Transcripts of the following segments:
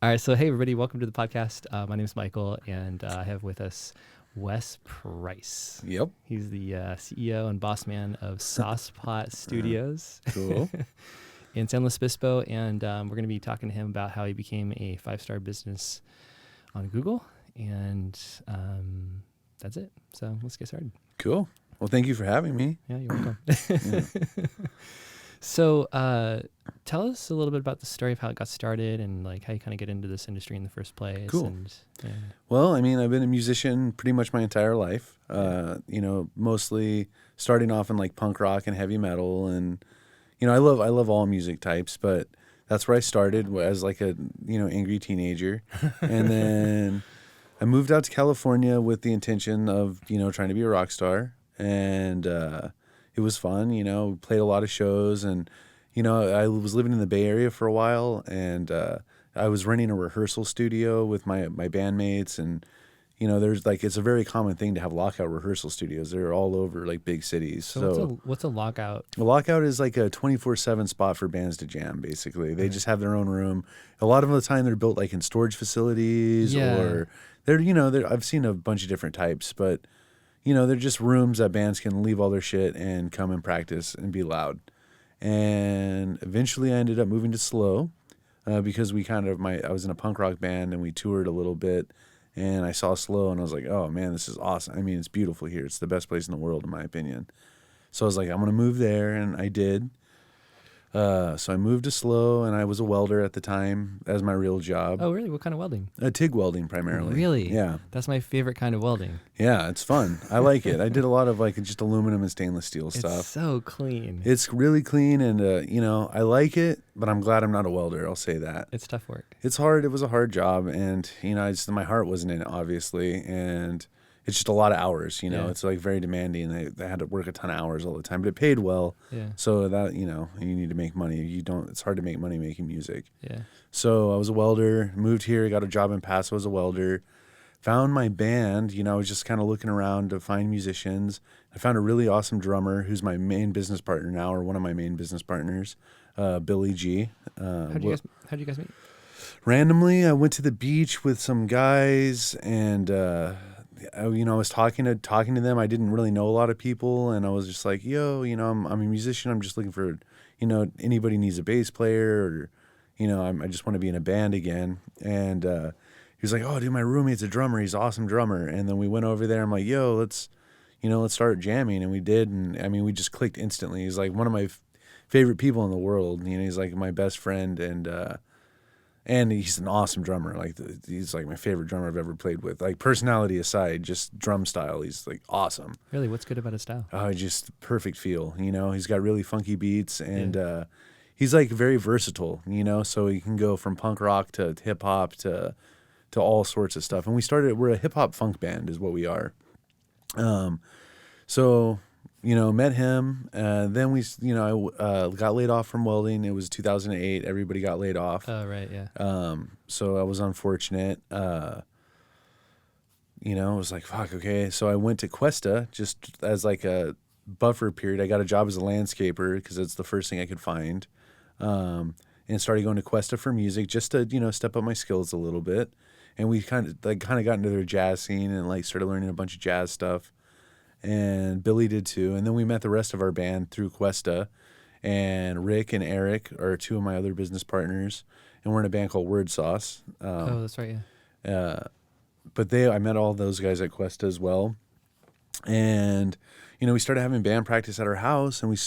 All right, so hey everybody, welcome to the podcast. My name is Michael, and I have with us Wes Price. Yep. He's the CEO and boss man of Saucepot Studios Cool. in San Luis Obispo, and we're going to be talking to him about how he became a 5-star business on Google, and that's it. So let's get started. Cool. Well, thank you for having me. Yeah, you're welcome. Yeah. So tell us a little bit about the story of how it got started and like how you kind of get into this industry in the first place. Cool. And Well, I mean, I've been a musician pretty much my entire life. Mostly starting off in like punk rock and heavy metal, and I love all music types, but that's where I started as like a angry teenager, and then I moved out to California with the intention of trying to be a rock star, and it was fun. We played a lot of shows, and I was living in the Bay Area for a while, and I was renting a rehearsal studio with my bandmates, and there's like it's a very common thing to have lockout rehearsal studios. They're all over like big cities. So what's a lockout? A lockout is like a 24/7 spot for bands to jam. Basically, they just have their own room. A lot of the time, they're built like in storage facilities, or they're I've seen a bunch of different types, but they're just rooms that bands can leave all their shit and come and practice and be loud. And eventually I ended up moving to Slow because I was in a punk rock band and we toured a little bit, and I saw Slow and I was like, oh man, this is awesome. I mean, it's beautiful here. It's the best place in the world in my opinion. So I was like, I'm going to move there, and I did. So I moved to Slow, and I was a welder at the time as my real job. Oh, really? What kind of welding? Tig welding primarily. Really? Yeah. That's my favorite kind of welding. Yeah, it's fun. I like it. I did a lot of like just aluminum and stainless steel stuff. It's so clean. It's really clean, and I like it, but I'm glad I'm not a welder. I'll say that. It's tough work. It's hard. It was a hard job, and my heart wasn't in it, obviously, and it's just a lot of hours. Yeah. It's like very demanding. They had to work a ton of hours all the time, but it paid well. Yeah. So that you need to make money. It's hard to make money making music. Yeah. So I was a welder. Moved here. Got a job in Paso as a welder. Found my band. I was just kind of looking around to find musicians. I found a really awesome drummer who's my main business partner now, or one of my main business partners, Billy G. How'd you guys meet? Randomly, I went to the beach with some guys, and I was talking to them. I didn't really know a lot of people, and I was just like, yo, I'm a musician. I'm just looking for, anybody needs a bass player, or, I just want to be in a band again. And he was like, oh, dude, my roommate's a drummer. He's an awesome drummer. And then we went over there. I'm like, yo, let's start jamming. And we did. And I mean, we just clicked instantly. He's like one of my favorite people in the world. He's like my best friend, and he's an awesome drummer. Like he's like my favorite drummer I've ever played with. Like personality aside, just drum style, he's like awesome. Really? What's good about his style? Just perfect feel. He's got really funky beats, and he's like very versatile. So he can go from punk rock to hip hop to all sorts of stuff. And we're a hip hop funk band, is what we are. So met him. Then I got laid off from welding. It was 2008. Everybody got laid off. Oh, right, yeah. So I was unfortunate. I was like, fuck, okay. So I went to Cuesta just as like a buffer period. I got a job as a landscaper because it's the first thing I could find. And started going to Cuesta for music just to, step up my skills a little bit. And we kind of got into their jazz scene and like started learning a bunch of jazz stuff. And Billy did too. And then we met the rest of our band through Cuesta. And Rick and Eric are two of my other business partners. And we're in a band called Word Sauce. That's right, yeah. But I met all those guys at Cuesta as well. And, we started having band practice at our house, and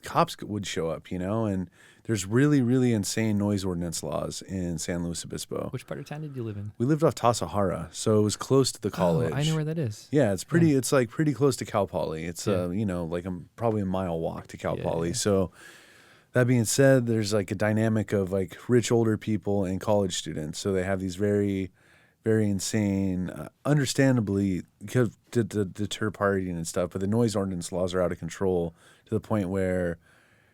cops would show up, and there's really, really insane noise ordinance laws in San Luis Obispo. Which part of town did you live in? We lived off Tasahara, so it was close to the college. Oh, I know where that is. Yeah, it's like pretty close to Cal Poly. It's like probably a mile walk to Cal Poly. Yeah. So that being said, there's like a dynamic of like rich older people and college students. So they have these very, very insane, understandably, because to deter partying and stuff. But the noise ordinance laws are out of control to the point where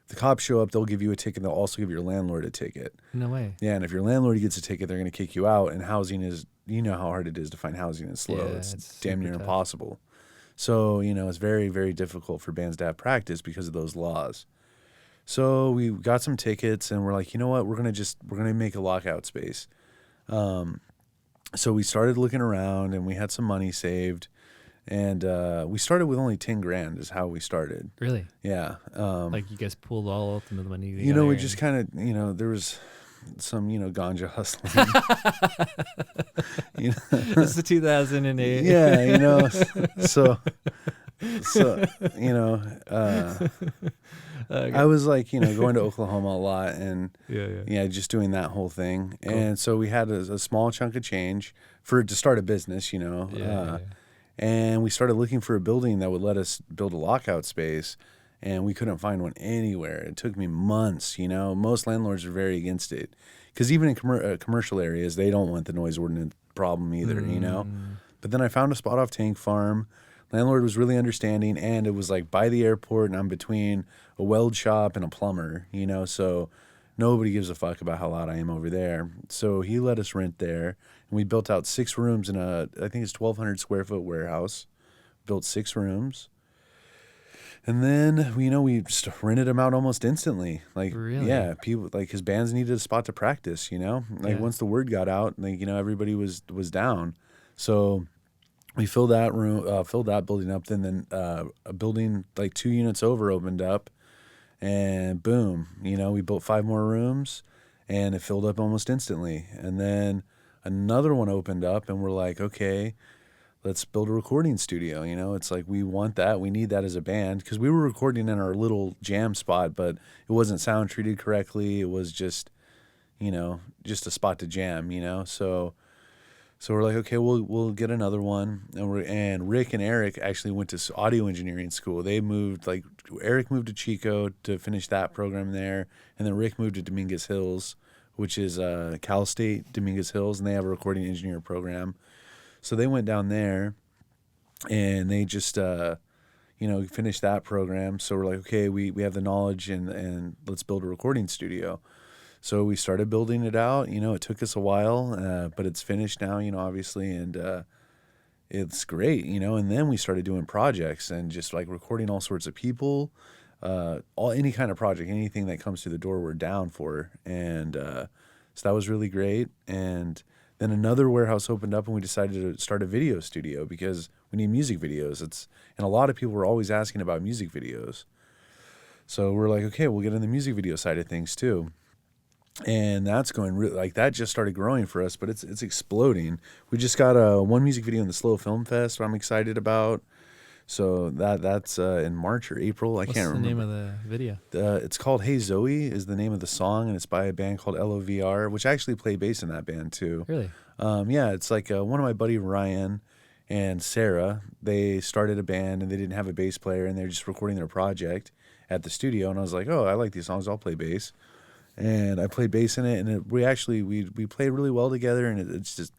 the cops show up, they'll give you a ticket, and they'll also give your landlord a ticket. No way. Yeah, and if your landlord gets a ticket, they're going to kick you out. And housing is, how hard it is to find housing in Slow. Yeah, it's damn near tough. impossible. So, it's very, very difficult for bands to have practice because of those laws. So we got some tickets, and we're like, you know what, we're gonna make a lockout space. So we started looking around, and we had some money saved, and we started with only 10 grand is how we started. Really? Yeah. Like you guys pulled all ultimate money together. You know, we just kind of, you know, there was some, you know, ganja hustling. You know? This is 2008. Yeah, you know, so you know, I was like, you know, going to Oklahoma a lot, and yeah, just doing that whole thing. Cool. And so we had a small chunk of change to start a business, you know. And we started looking for a building that would let us build a lockout space, and we couldn't find one anywhere. It took me months, you know. Most landlords are very against it, because even in commercial areas, they don't want the noise ordinance problem either, you know. But then I found a spot off Tank Farm. Landlord was really understanding, and it was like by the airport, and I'm between a weld shop and a plumber, you know, so nobody gives a fuck about how loud I am over there. So he let us rent there, and we built out 6 rooms in I think it's 1,200 square foot warehouse. Built 6 rooms. And then, you know, we just rented them out almost instantly. Like, really? Yeah, people, like, his bands needed a spot to practice, you know? Like, once the word got out, like, you know, everybody was down. So we filled that room, filled that building up. Then a building like 2 units over opened up, and boom, you know, we built 5 more rooms, and it filled up almost instantly. And then another one opened up, and we're like, okay, let's build a recording studio. You know, it's like, we want that. We need that as a band, because we were recording in our little jam spot, but it wasn't sound treated correctly. It was just, you know, just a spot to jam, you know? So we're like, okay, we'll get another one. And Rick and Eric actually went to audio engineering school. They moved, like, Eric moved to Chico to finish that program there, and then Rick moved to Dominguez Hills, which is Cal State Dominguez Hills, and they have a recording engineer program. So they went down there, and they just, you know, finished that program. So we're like, okay, we have the knowledge, and let's build a recording studio. So we started building it out. You know, it took us a while, but it's finished now, you know, obviously, and it's great, you know. And then we started doing projects and just like recording all sorts of people, any kind of project, anything that comes through the door, we're down for. And so that was really great. And then another warehouse opened up, and we decided to start a video studio because we need music videos. And a lot of people were always asking about music videos. So we're like, okay, we'll get in the music video side of things too. And that's going like that just started growing for us, but it's exploding. We just got one music video in the Slow Film Fest, what I'm excited about. So that's in March or April. I can't remember. What's the name of the video? It's called Hey Zoe is the name of the song, and it's by a band called LOVR, which I actually play bass in that band too. Really? Yeah, it's like one of my buddy Ryan and Sarah, they started a band, and they didn't have a bass player, and they're just recording their project at the studio. And I was like, oh, I like these songs, I'll play bass. And I played bass in it, and we played really well together, and it's just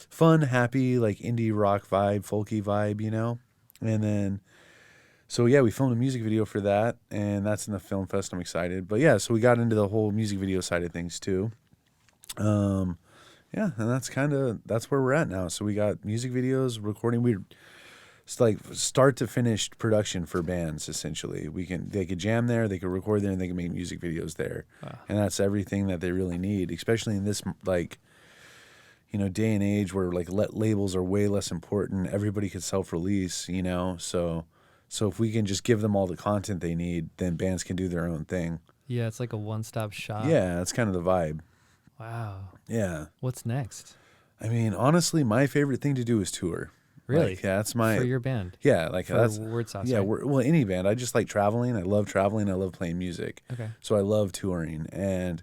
fun, happy, like indie rock vibe, folky vibe, you know? And then, so yeah, we filmed a music video for that, and that's in the film fest. I'm excited. But yeah, so we got into the whole music video side of things too. Yeah, and that's where we're at now. So we got music videos, recording. It's like start to finish production for bands, essentially. They could jam there, they could record there, and they can make music videos there. Wow. And that's everything that they really need, especially in this, like, you know, day and age where like labels are way less important. Everybody could self-release, you know. So if we can just give them all the content they need, then bands can do their own thing. Yeah, it's like a one-stop shop. Yeah, that's kind of the vibe. Wow. Yeah. What's next? I mean, honestly, my favorite thing to do is tour. Really? Like, yeah, that's my for your band. Yeah, like for that's Word Sauce. Yeah, right? well, any band. I just like traveling. I love traveling. I love playing music. Okay. So I love touring, and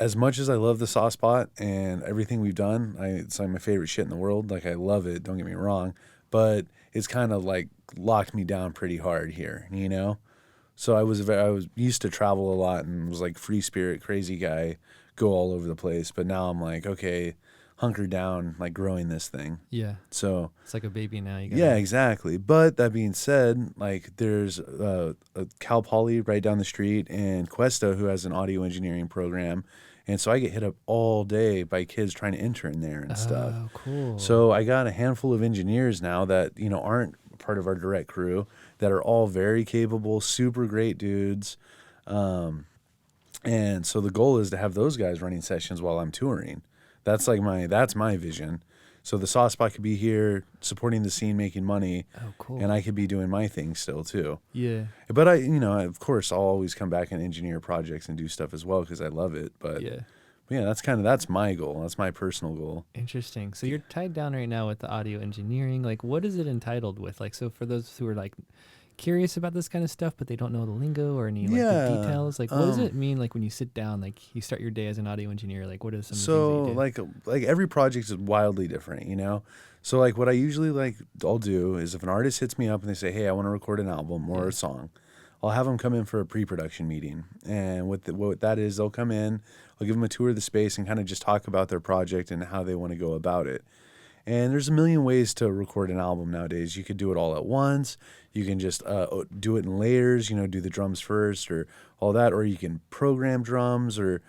as much as I love the Sauce Pot and everything we've done, it's like my favorite shit in the world. Like, I love it. Don't get me wrong, but it's kind of like locked me down pretty hard here, you know. So I was used to travel a lot and was like free spirit, crazy guy, go all over the place. But now I'm like, okay, hunker down, like growing this thing. Yeah. So it's like a baby now. Yeah, exactly. But that being said, like there's a Cal Poly right down the street and Cuesta who has an audio engineering program. And so I get hit up all day by kids trying to enter in there and stuff. Oh, cool. So I got a handful of engineers now that, you know, aren't part of our direct crew that are all very capable, super great dudes. And so the goal is to have those guys running sessions while I'm touring. That's my vision. So the soft spot could be here, supporting the scene, making money. Oh, cool. And I could be doing my thing still too. Yeah. But of course, I'll always come back and engineer projects and do stuff as well because I love it. But yeah, that's my goal. That's my personal goal. Interesting. So you're tied down right now with the audio engineering. Like, what is it entitled with? Like, so for those who are like curious about this kind of stuff, but they don't know the lingo or any like the details, like what does it mean? Like when you sit down, like you start your day as an audio engineer, like what are some of the things that you do? like every project is wildly different, So like what I usually I'll do is if an artist hits me up and they say, hey, I want to record an album or a song, I'll have them come in for a pre-production meeting. And what that is, they'll come in, I'll give them a tour of the space and kind of just talk about their project and how they want to go about it. And there's a million ways to record an album nowadays. You could do it all at once. You can just do it in layers, do the drums first or all that. Or you can program drums or,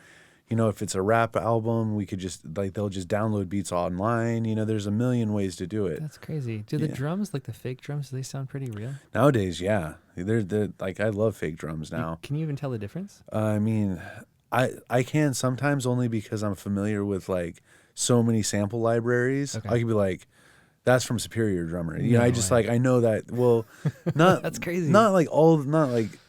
if it's a rap album, we could just, they'll just download beats online. There's a million ways to do it. That's crazy. Do the drums, like the fake drums, do they sound pretty real? Nowadays, yeah. They're I love fake drums now. Can you even tell the difference? I mean, I can sometimes only because I'm familiar with so many sample libraries. Okay. I could be like, that's from Superior Drummer. I know that. Well, not that's crazy. Not like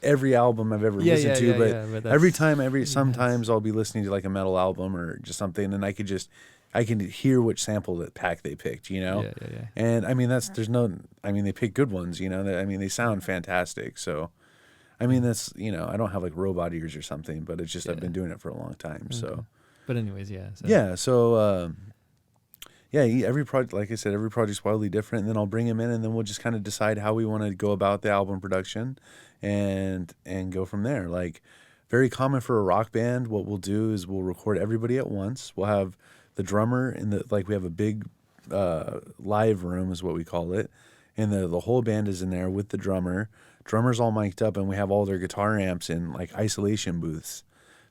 every album I've ever listened to, but sometimes I'll be listening to like a metal album or just something, and I can hear which sample pack they picked, Yeah. And I mean they pick good ones, they sound fantastic. So, I mean that's I don't have like robot ears or something, but it's just I've been doing it for a long time. Okay. So. But anyways, yeah. So every project, like I said, every project's wildly different. And then I'll bring them in, and then we'll just kind of decide how we want to go about the album production, and go from there. Like, very common for a rock band, what we'll do is we'll record everybody at once. We'll have the drummer we have a big live room is what we call it, and the whole band is in there with the drummer. Drummer's all mic'd up, and we have all their guitar amps in like isolation booths.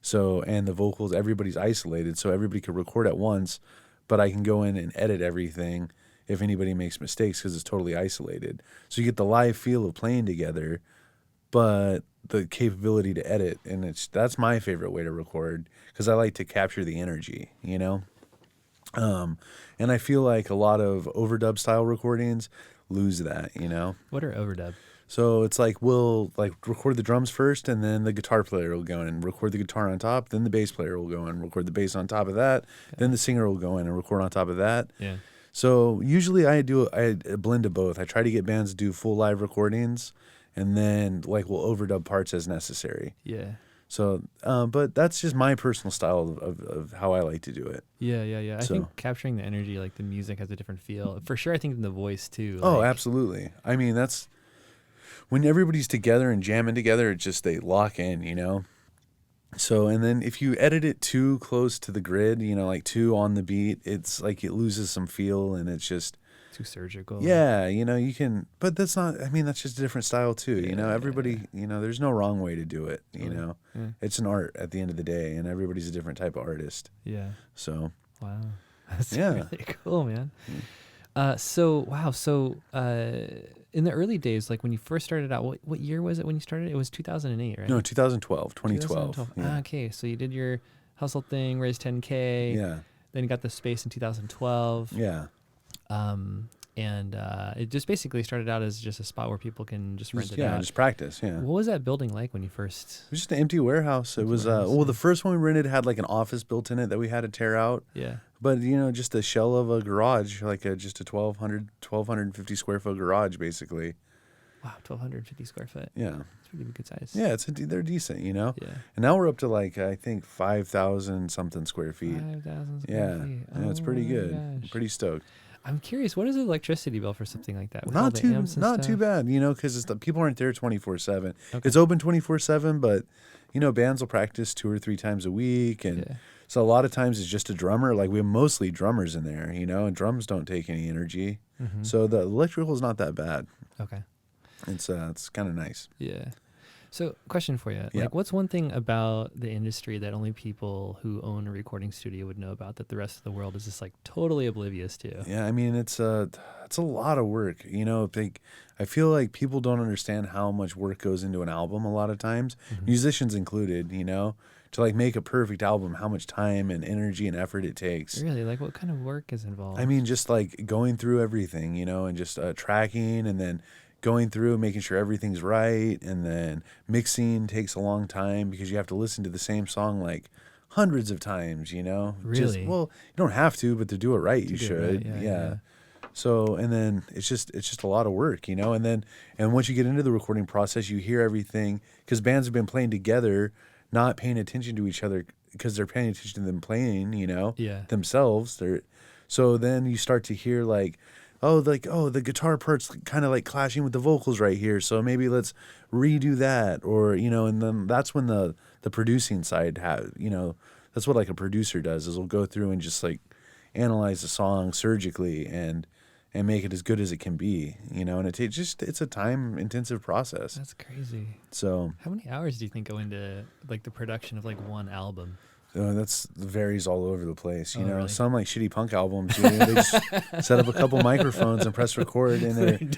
So, and the vocals, everybody's isolated, so everybody can record at once, but I can go in and edit everything if anybody makes mistakes because it's totally isolated. So you get the live feel of playing together, but the capability to edit, and that's my favorite way to record because I like to capture the energy, And I feel like a lot of overdub style recordings lose that, What are overdub? So it's like we'll record the drums first, and then the guitar player will go in and record the guitar on top. Then the bass player will go in and record the bass on top of that. Okay. Then the singer will go in and record on top of that. Yeah. So usually I blend of both. I try to get bands to do full live recordings, and then we'll overdub parts as necessary. Yeah. So, but that's just my personal style of how I like to do it. Yeah. I think capturing the energy, like the music has a different feel. For sure, I think in the voice too. Oh, absolutely. I mean, that's... when everybody's together and jamming together, it's just they lock in, So, and then if you edit it too close to the grid, like too on the beat, it's like it loses some feel and it's just too surgical. Yeah, you can, but that's not, I mean, that's just a different style too. Everybody, there's no wrong way to do it. Yeah. It's an art at the end of the day, and everybody's a different type of artist. Yeah. So, wow. That's really cool, man. So in the early days, like when you first started out, what year was it when you started? It was 2008, right? No, 2012. Yeah. Okay, so you did your hustle thing, raised 10K. Yeah. Then you got the space in 2012. Yeah. And it just basically started out as just a spot where people can just rent it out. Yeah, just practice, yeah. What was that building like when you first... It was just an empty warehouse. It was, the first one we rented had like an office built in it that we had to tear out. Yeah. But, just a shell of a garage, like just a 1,250 square foot garage, basically. Wow, 1,250 square foot. Yeah. It's pretty good size. Yeah, they're decent, Yeah. And now we're up to like, I think 5,000 something square feet. 5,000 square feet. Yeah, it's pretty good. Gosh. I'm pretty stoked. I'm curious, what is the electricity bill for something like that? Not too bad, because people aren't there 24/7. Okay. It's open 24/7, but bands will practice 2 or 3 times a week, and so a lot of times it's just a drummer. Like we have mostly drummers in there, and drums don't take any energy, so the electrical is not that bad. Okay, it's kind of nice. Yeah. So, question for you. Yeah. Like, what's one thing about the industry that only people who own a recording studio would know about that the rest of the world is just like totally oblivious to? Yeah, I mean, it's a lot of work. I feel like people don't understand how much work goes into an album a lot of times, musicians included, to like make a perfect album, how much time and energy and effort it takes. Really? Like, what kind of work is involved? I mean, just like going through everything, you know, and just tracking, and then going through and making sure everything's right. And then mixing takes a long time because you have to listen to the same song like hundreds of times, you know? Really? Well, you don't have to, but to do it right, you do it should. right, Yeah. yeah. So, and then it's just a lot of work, you know? And once you get into the recording process, you hear everything, because bands have been playing together, not paying attention to each other because they're paying attention to them playing, you know, Yeah. themselves. So then you start to hear like, the guitar part's kind of like clashing with the vocals right here. So maybe let's redo that, or, you know, and then that's when the producing side you know, that's what like a producer does, is will go through and just like analyze the song surgically and make it as good as it can be, you know, and it's a time intensive process. That's crazy. So how many hours do you think go into like the production of like one album? That's varies all over the place, you know. Really? Some like shitty punk albums, you know, they just set up a couple microphones and press record, and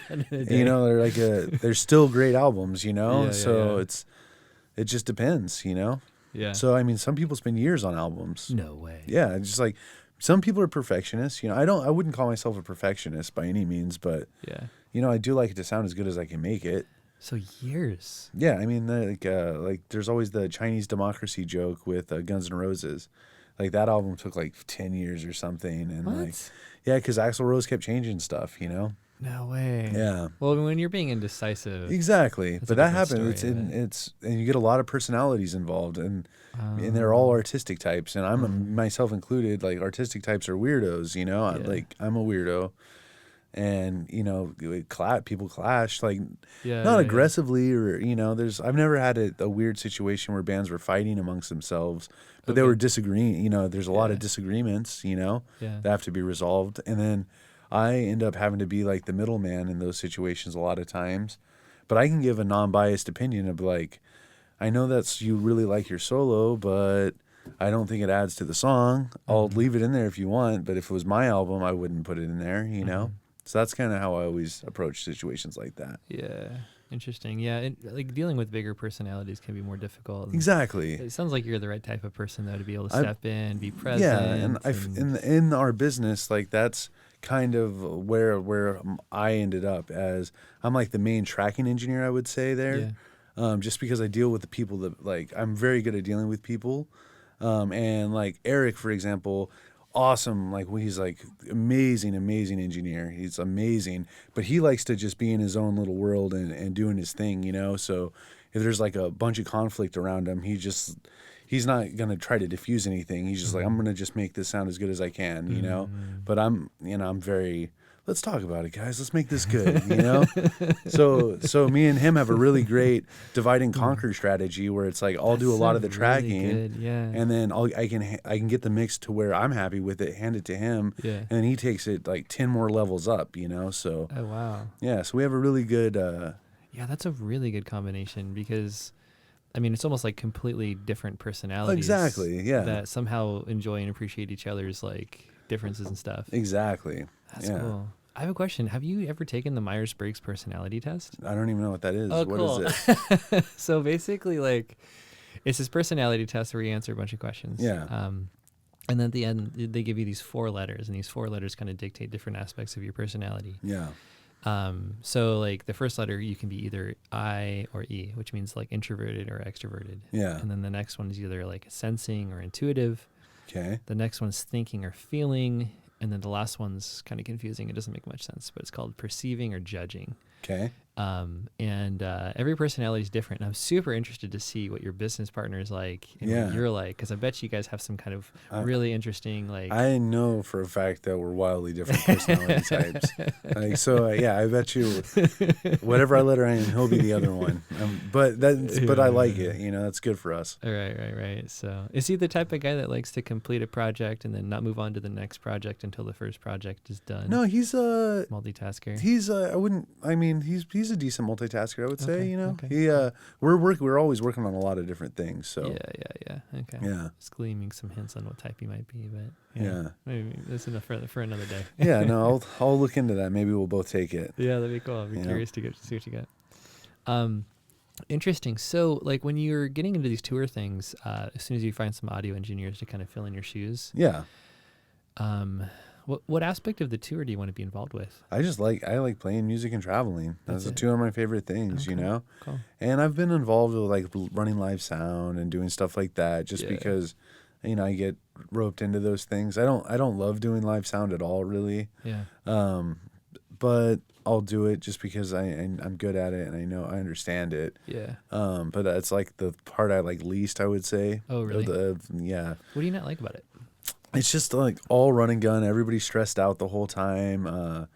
they're still great albums, you know. It just depends, you know. Yeah. So I mean, some people spend years on albums. No way. Yeah, just like some people are perfectionists, you know. I wouldn't call myself a perfectionist by any means, but yeah, you know, I do like it to sound as good as I can make it. So years. Yeah, I mean, like there's always the Chinese democracy joke with Guns N' Roses. Like that album took like 10 years or something, and because Axl Rose kept changing stuff, you know. No way. Yeah. Well, when you're being indecisive. Exactly, but that happens. And you get a lot of personalities involved, and they're all artistic types, and I'm myself included. Like artistic types are weirdos, you know. I'm a weirdo. And you know, people clash, like not aggressively, or you know, I've never had a weird situation where bands were fighting amongst themselves, but they were disagreeing. You know, there's a lot of disagreements, you know, that have to be resolved, and then I end up having to be like the middleman in those situations a lot of times. But I can give a non-biased opinion of like, I know you really like your solo, but I don't think it adds to the song. I'll leave it in there if you want, but if it was my album, I wouldn't put it in there, you know. So that's kind of how I always approach situations like that. Yeah. Interesting. Yeah. Like dealing with bigger personalities can be more difficult. Exactly. It sounds like you're the right type of person though to be able to step in, be present. Yeah. And in our business, like that's kind of where I ended up, as I'm like the main tracking engineer, I would say there. Yeah. Just because I deal with the people that like, I'm very good at dealing with people. And like Eric, for example, awesome, like he's like amazing engineer, he's amazing, but he likes to just be in his own little world and doing his thing, you know. So if there's like a bunch of conflict around him, he's not gonna try to diffuse anything. He's just like, I'm gonna just make this sound as good as I can, you know. But I'm very, let's talk about it, guys, let's make this good, you know. So me and him have a really great divide and conquer strategy where it's like I'll do a lot of the tracking, and then I can get the mix to where I'm happy with it, hand it to him, and then he takes it like 10 more levels up, you know. So oh wow, yeah, so we have a really good that's a really good combination, because I mean, it's almost like completely different personalities. Exactly, yeah. That somehow enjoy and appreciate each other's like differences and stuff. Exactly. That's cool. I have a question. Have you ever taken the Myers-Briggs personality test? I don't even know what that is. Oh, what cool. is it? So basically, like, it's this personality test where you answer a bunch of questions. Yeah. And then at the end, they give you these 4 letters, and these 4 letters kind of dictate different aspects of your personality. Yeah. So like the first letter, you can be either I or E, which means like introverted or extroverted. Yeah. And then the next one is either like sensing or intuitive. Okay. The next one's thinking or feeling. And then the last one's kind of confusing. It doesn't make much sense, but it's called perceiving or judging. Okay. And every personality is different. And I'm super interested to see what your business partner is like and what you're like, because I bet you guys have some kind of really interesting, like... I know for a fact that we're wildly different personality types. Like, so, I bet you whatever letter I am, he'll be the other one. But I like it. You know, that's good for us. Right. So is he the type of guy that likes to complete a project and then not move on to the next project until the first project is done? No, he's a... multitasker. He's he's a decent multitasker, I would say. You know, Okay. We're always working on a lot of different things. So yeah. Okay. Yeah. Just gleaming some hints on what type he might be, but maybe that's enough for another day. Yeah. No, I'll look into that. Maybe we'll both take it. Yeah, that'd be cool. I'd be curious to see what you got. Interesting. So, like, when you're getting into these tour things, as soon as you find some audio engineers to kind of fill in your shoes, Yeah. what aspect of the tour do you want to be involved with? I like playing music and traveling. Those are it. two of my favorite things, you Okay, know? cool. And I've been involved with like running live sound and doing stuff like that just Yeah. because, you know, I get roped into those things. I don't love doing live sound at all, really. Yeah. But I'll do it just because I'm good at it and I know I understand it. Yeah. But that's like the part I like least, I would say. Oh, really? Yeah. What do you not like about it? It's just like all run and gun. Everybody's stressed out the whole time.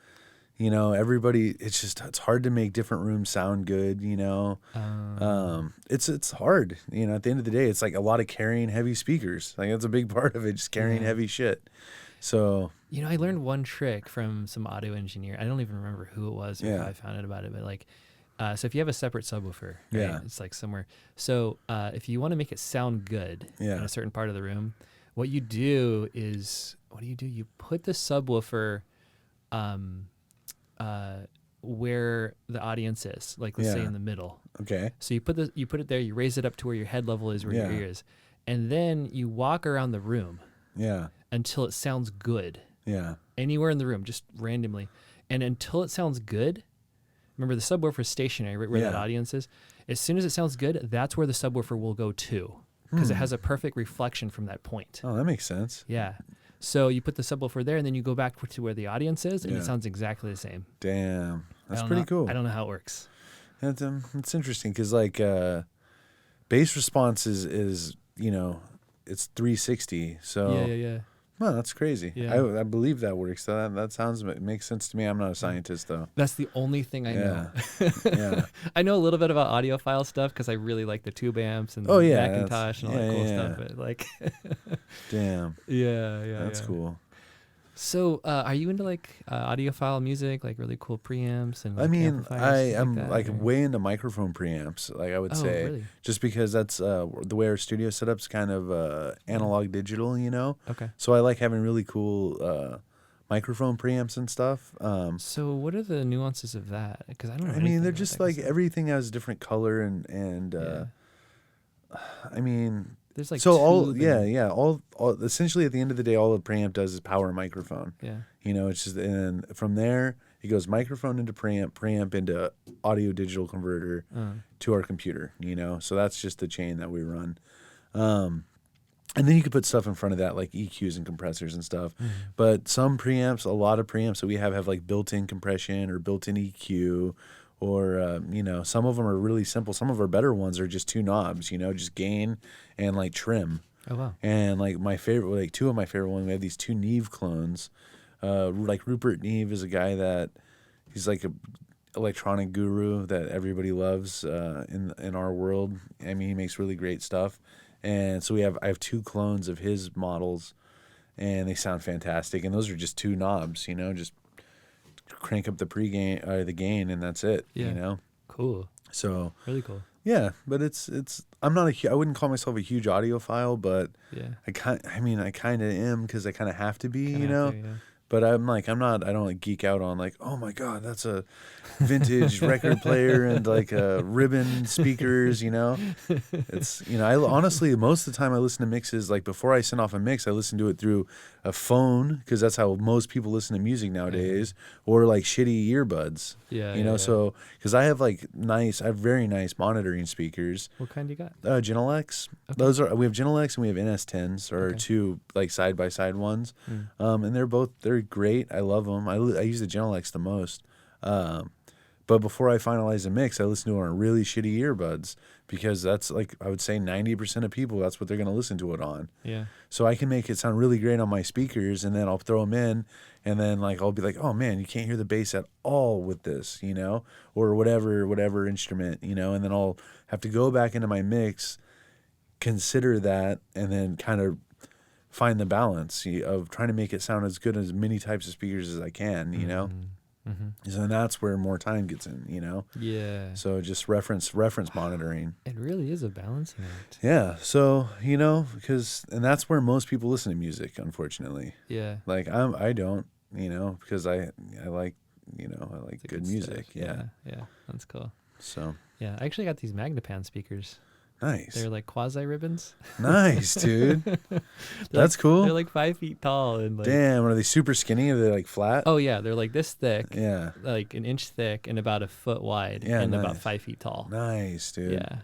You know, everybody. It's hard to make different rooms sound good. You know, it's hard. You know, at the end of the day, it's like a lot of carrying heavy speakers. Like that's a big part of it, just carrying heavy shit. So you know, I learned one trick from some audio engineer. I don't even remember who it was or how I found out about it, but like, so if you have a separate subwoofer, right, it's like somewhere. So if you want to make it sound good in a certain part of the room, what you do is, you put the subwoofer where the audience is, like let's say in the middle. Okay. So you put it there, you raise it up to where your head level is, where your ear is, and then you walk around the room. Yeah. Until it sounds good. Yeah. Anywhere in the room, just randomly. And until it sounds good, remember the subwoofer is stationary, right where that audience is. As soon as it sounds good, that's where the subwoofer will go to, because it has a perfect reflection from that point. Oh, that makes sense. Yeah. So you put the subwoofer there, and then you go back to where the audience is, and it sounds exactly the same. Damn. That's pretty cool. I don't know how it works. It's interesting because like bass response is you know, it's 360. So Yeah. well, that's crazy. Yeah. I believe that works. That makes sense to me. I'm not a scientist though. That's the only thing I know. Yeah. I know a little bit about audiophile stuff because I really like the tube amps and the Macintosh and all that cool stuff. But like, damn. Yeah. That's cool. So, are you into like audiophile music, like really cool preamps and? Like, I mean, amplifiers, I'm like way into microphone preamps. Like I would say, really? just because that's the way our studio setup's kind of analog digital, you know. Okay. So I like having really cool microphone preamps and stuff. So what are the nuances of that? Because I don't know. I mean, they're just like everything has a different color and I mean. There's like so all essentially at the end of the day, all the preamp does is power a microphone. Yeah. You know, it's just, and from there it goes microphone into preamp into audio digital converter to our computer. You know, so that's just the chain that we run. And then you could put stuff in front of that like EQs and compressors and stuff. But some preamps, a lot of preamps that we have like built-in compression or built-in EQ. Or, you know, some of them are really simple. Some of our better ones are just two knobs, you know, just gain and like trim. Oh, wow. And like my favorite, like two of my favorite ones, we have these two Neve clones. Like Rupert Neve is a guy that he's like a electronic guru that everybody loves in our world. I mean, he makes really great stuff. And so I have two clones of his models and they sound fantastic. And those are just two knobs, you know, just crank up the the gain, and that's it. Yeah. You know. Cool. So really cool. Yeah, but it's. I'm not I wouldn't call myself a huge audiophile, but I kind of am because I kind of have to be. You know. But I'm not. I don't like geek out on like, oh my god, that's a vintage record player and like ribbon speakers. You know, it's I honestly most of the time I listen to mixes like before I send off a mix, I listen to it through a phone because that's how most people listen to music nowadays, or like shitty earbuds. Yeah, you know. So because I have very nice monitoring speakers. What kind you got? Genelecs. Okay. We have Genelecs and we have NS10s, or two like side by side ones, and they're great. I love them. I use the Genelecs the most. But before I finalize a mix, I listen to it on really shitty earbuds because that's like I would say 90% of people that's what they're going to listen to it on. Yeah. So I can make it sound really great on my speakers, and then I'll throw them in, and then like I'll be like, oh man, you can't hear the bass at all with this, you know, or whatever instrument, you know, and then I'll have to go back into my mix, consider that, and then kind of find the balance of trying to make it sound as good as many types of speakers as I can, you know. So then that's where more time gets in, you know. Yeah. So just reference monitoring. It really is a balancing act. Yeah. So and that's where most people listen to music, unfortunately. Yeah. Like I don't, because I like I like good music. Stuff. Yeah. That's cool. So Yeah, I actually got these Magnapan speakers. nice. They're like quasi ribbons. Nice, dude. That's cool. They're like 5 feet tall and like. Damn, are they super skinny? Are they like flat? Oh yeah, they're like this thick. Yeah. Like an inch thick and about a foot wide. Yeah, and nice. about 5 feet tall. Nice, dude. Yeah.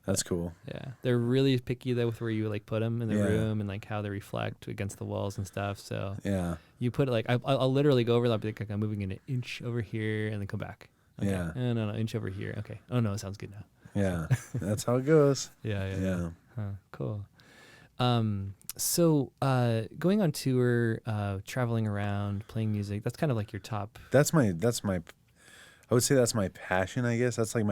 That's cool. Yeah, they're really picky though with where you like put them in the Yeah. room and like how they reflect against the walls and stuff. So Yeah. you put it like I'll literally go over that, be like I'm moving an inch over here and then come back. Okay. Yeah. No, inch over here. Okay. Oh no, it sounds good now. Yeah. That's how it goes. Yeah. Huh, cool. So going on tour, traveling around, playing music, that's kind of like your top. That's my I would say that's my passion, I guess. That's like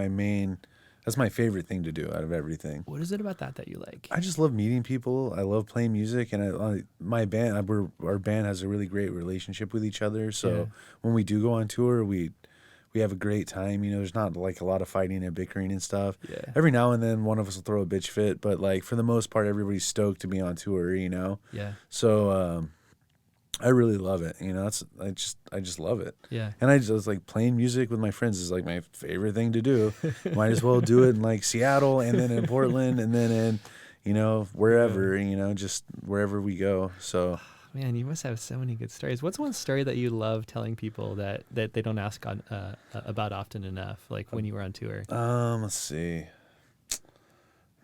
that's my favorite thing to do out of everything. What is it about that you like? I just love meeting people. I love playing music, and my band, our band has a really great relationship with each other. So when we do go on tour, we have a great time. You know, there's not like a lot of fighting and bickering and stuff. Yeah. Every now and then one of us will throw a bitch fit, but like for the most part, everybody's stoked to be on tour, you know? Yeah. So I really love it. You know, I just love it. Yeah. And I just like playing music with my friends is like my favorite thing to do. Might as well do it in like Seattle and then in Portland and then in, you know, wherever, you know, just wherever we go. So Man, you must have so many good stories. What's one story that you love telling people that they don't ask on about often enough, like when you were on tour? Let's see.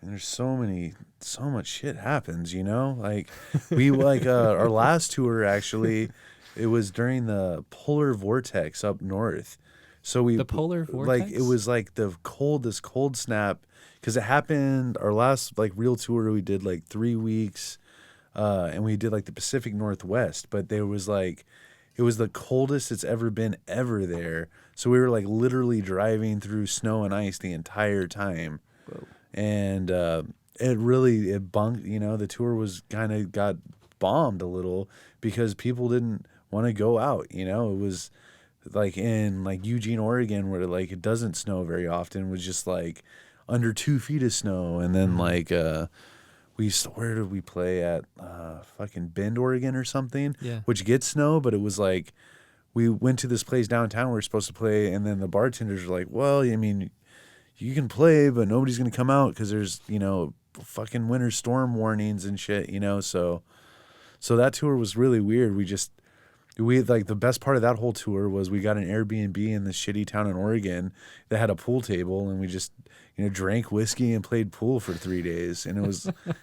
And there's so much shit happens, you know? Like we like our last tour actually, it was during the polar vortex up north. So the polar vortex? Like it was like this cold snap, because it happened our last like real tour we did like 3 weeks. And we did like the Pacific Northwest, but it was the coldest it's ever been there. So we were like literally driving through snow and ice the entire time. Whoa. And it bunked, you know, the tour was kind of got bombed a little because people didn't want to go out, you know. It was like in like Eugene, Oregon, where like it doesn't snow very often, it was just like under 2 feet of snow. And then like where did we play at? Fucking Bend, Oregon or something. Yeah. Which gets snow, but it was like we went to this place downtown we were supposed to play, and then the bartenders were like, "Well, I mean, you can play, but nobody's gonna come out because there's, you know, fucking winter storm warnings and shit, you know." So that tour was really weird. We like the best part of that whole tour was we got an Airbnb in this shitty town in Oregon that had a pool table, and we just, you know, drank whiskey and played pool for 3 days. And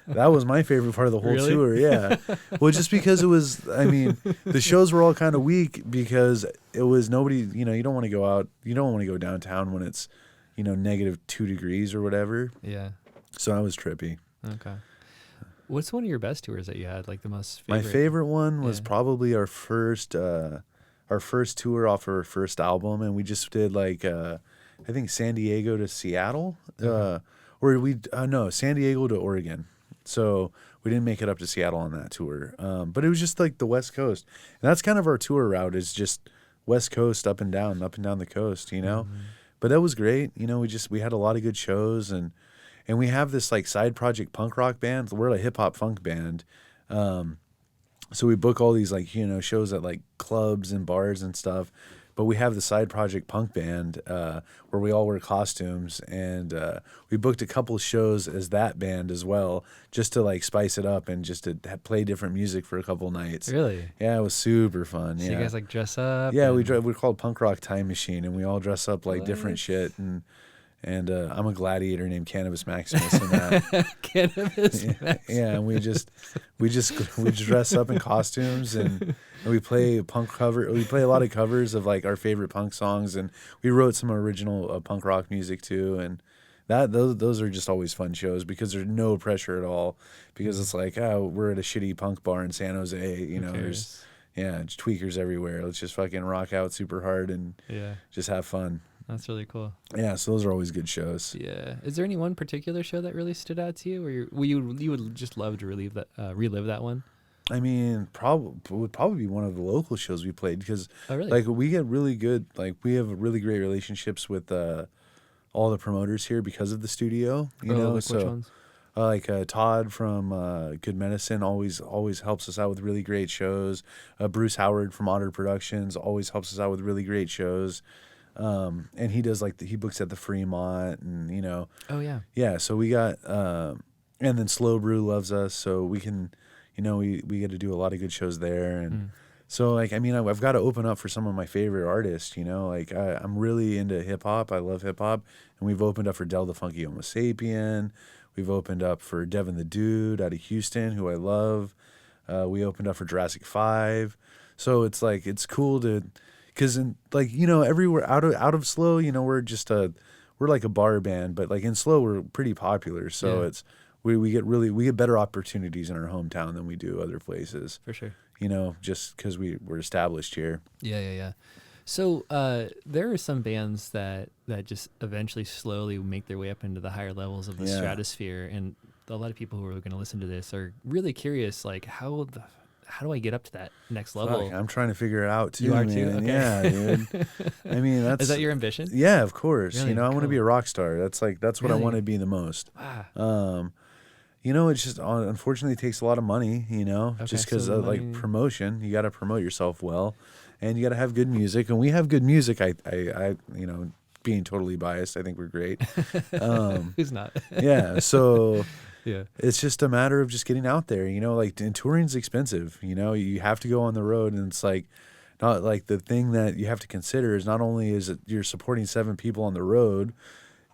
that was my favorite part of the whole Really? tour. Yeah. Well, just because it was, I mean, the shows were all kind of weak because it was nobody, you know, you don't want to go out. You don't want to go downtown when it's, you know, -2 degrees or whatever. Yeah. So that was trippy. Okay. What's one of your best tours that you had? Like the most My favorite one was Yeah. probably our first tour off our first album, and we just did like I think San Diego to Seattle, San Diego to Oregon. So we didn't make it up to Seattle on that tour, but it was just like the West Coast, and that's kind of our tour route, is just West Coast up and down the coast, you know. Mm-hmm. But that was great, you know. We had a lot of good shows, and we have this like side project punk rock band. We're a hip hop funk band. So we book all these like, you know, shows at like clubs and bars and stuff. But we have the side project punk band where we all wear costumes, and we booked a couple shows as that band as well, just to like spice it up and just to play different music for a couple nights. Really? Yeah, it was super fun. So yeah. you guys like dress up? Yeah, and- we're called Punk Rock Time Machine, and we all dress up like different What? shit, and I'm a gladiator named Cannabis Maximus in that. Cannabis. Yeah, and we just dress up in costumes, and we play we play a lot of covers of like our favorite punk songs, and we wrote some original punk rock music too, and those are just always fun shows because there's no pressure at all, because it's like, oh, we're at a shitty punk bar in San Jose, you know, there's just tweakers everywhere. Let's just fucking rock out super hard and just have fun. That's really cool. Yeah, so those are always good shows. Yeah. Is there any one particular show that really stood out to you, or you would just love to relive that one? I mean, would probably be one of the local shows we played, because Oh, really? like we get really good, like we have really great relationships with all the promoters here because of the studio. You know, like so which ones? Todd from Good Medicine always helps us out with really great shows. Bruce Howard from Otter Productions always helps us out with really great shows. And he does like he books at the Fremont, and Oh yeah. yeah. So we got, and then Slow Brew loves us, so we can, we get to do a lot of good shows there, and so like I've got to open up for some of my favorite artists. Like I'm really into hip hop. I love hip hop, and we've opened up for Del the Funky Homo Sapien. We've opened up for Devin the Dude out of Houston, who I love. We opened up for Jurassic 5. So it's like, it's cool to, because everywhere out of Slow, we're like a bar band, but like in Slow we're pretty popular. So it's we get better opportunities in our hometown than we do other places. For sure. Just because we're established here. Yeah. So there are some bands that just eventually slowly make their way up into the higher levels of the stratosphere, and a lot of people who are going to listen to this are really curious, like how do I get up to that next level? Fuck, I'm trying to figure it out too. You are man. too? Okay. Yeah, dude. Is that your ambition? Yeah, of course. Really? I want to be a rock star. That's what Really? I want to be the most. Wow. It's just unfortunately it takes a lot of money. Just because so like money- promotion, you got to promote yourself well, and you got to have good music. And we have good music. I being totally biased, I think we're great. Who's not? Yeah. So. Yeah. It's just a matter of just getting out there, and touring's expensive, you have to go on the road, and it's like, not like the thing that you have to consider is not only is it you're supporting 7 people on the road,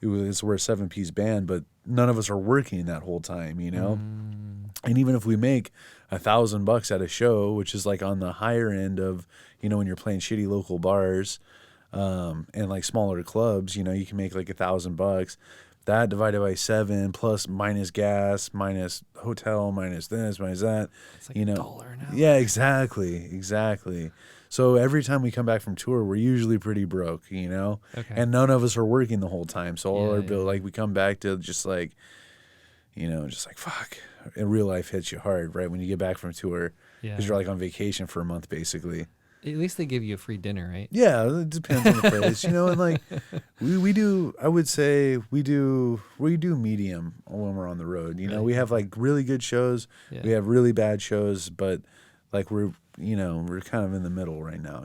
we're a 7-piece band, but none of us are working that whole time, and even if we make $1,000 at a show, which is like on the higher end of, when you're playing shitty local bars, and like smaller clubs, you can make like $1,000. That divided by 7 plus minus gas, minus hotel, minus this, minus that. It's like $1 an hour. Yeah, exactly. So every time we come back from tour, we're usually pretty broke, Okay. and none of us are working the whole time. So all our bill, yeah. like we come back to just like, just like fuck. And real life hits you hard, right? When you get back from tour, because you're like on vacation for a month, basically. At least they give you a free dinner, right? Yeah, it depends on the place, and like we do. I would say we do medium when we're on the road. Really? We have like really good shows. Yeah. We have really bad shows, but like we're kind of in the middle right now.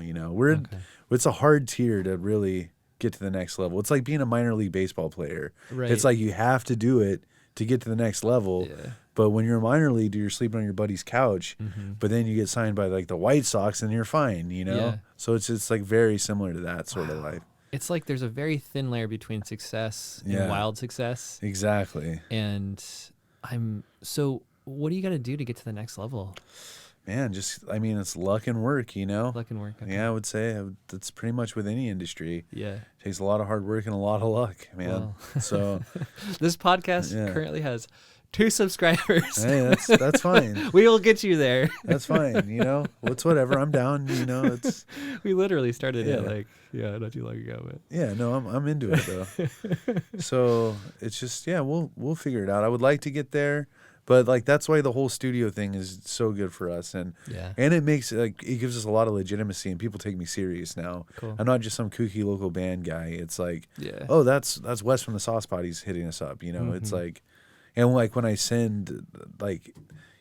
It's a hard tier to really get to the next level. It's like being a minor league baseball player. Right. It's like you have to do it to get to the next level. Yeah. But when you're a minor league, you're sleeping on your buddy's couch, but then you get signed by like the White Sox and you're fine, Yeah. So it's like very similar to that sort of life. It's like there's a very thin layer between success and wild success. Exactly. And so what do you got to do to get to the next level? Man, it's luck and work, Luck and work. Okay. Yeah, I would say that's pretty much with any industry. Yeah. It takes a lot of hard work and a lot of luck, man. Well. So This podcast currently has 2 subscribers. hey, that's fine. We will get you there. That's fine. It's whatever. I'm down. It's We literally started it not too long ago, but yeah. No, I'm into it though. So it's just we'll figure it out. I would like to get there, but like that's why the whole studio thing is so good for us, and it makes it gives us a lot of legitimacy, and people take me serious now. Cool. I'm not just some kooky local band guy. It's like oh, that's Wes from the Sauce Potties hitting us up. It's like. And like when I send like,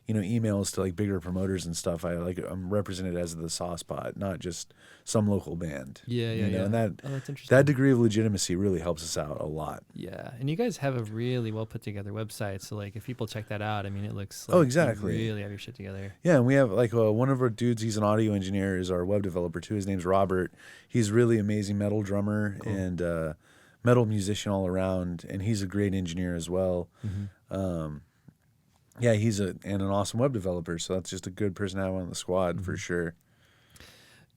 emails to like bigger promoters and stuff, I'm represented as the Sauce Pot, not just some local band. Yeah. And that's interesting. that degree of legitimacy really helps us out a lot. Yeah, and you guys have a really well put together website. So like, if people check that out, it looks like exactly. you really have your shit together. Yeah, and we have like one of our dudes. He's an audio engineer. Is our web developer too. His name's Robert. He's really amazing metal drummer and metal musician all around, and he's a great engineer as well. He's an awesome web developer, so that's just a good person to have on the squad for sure.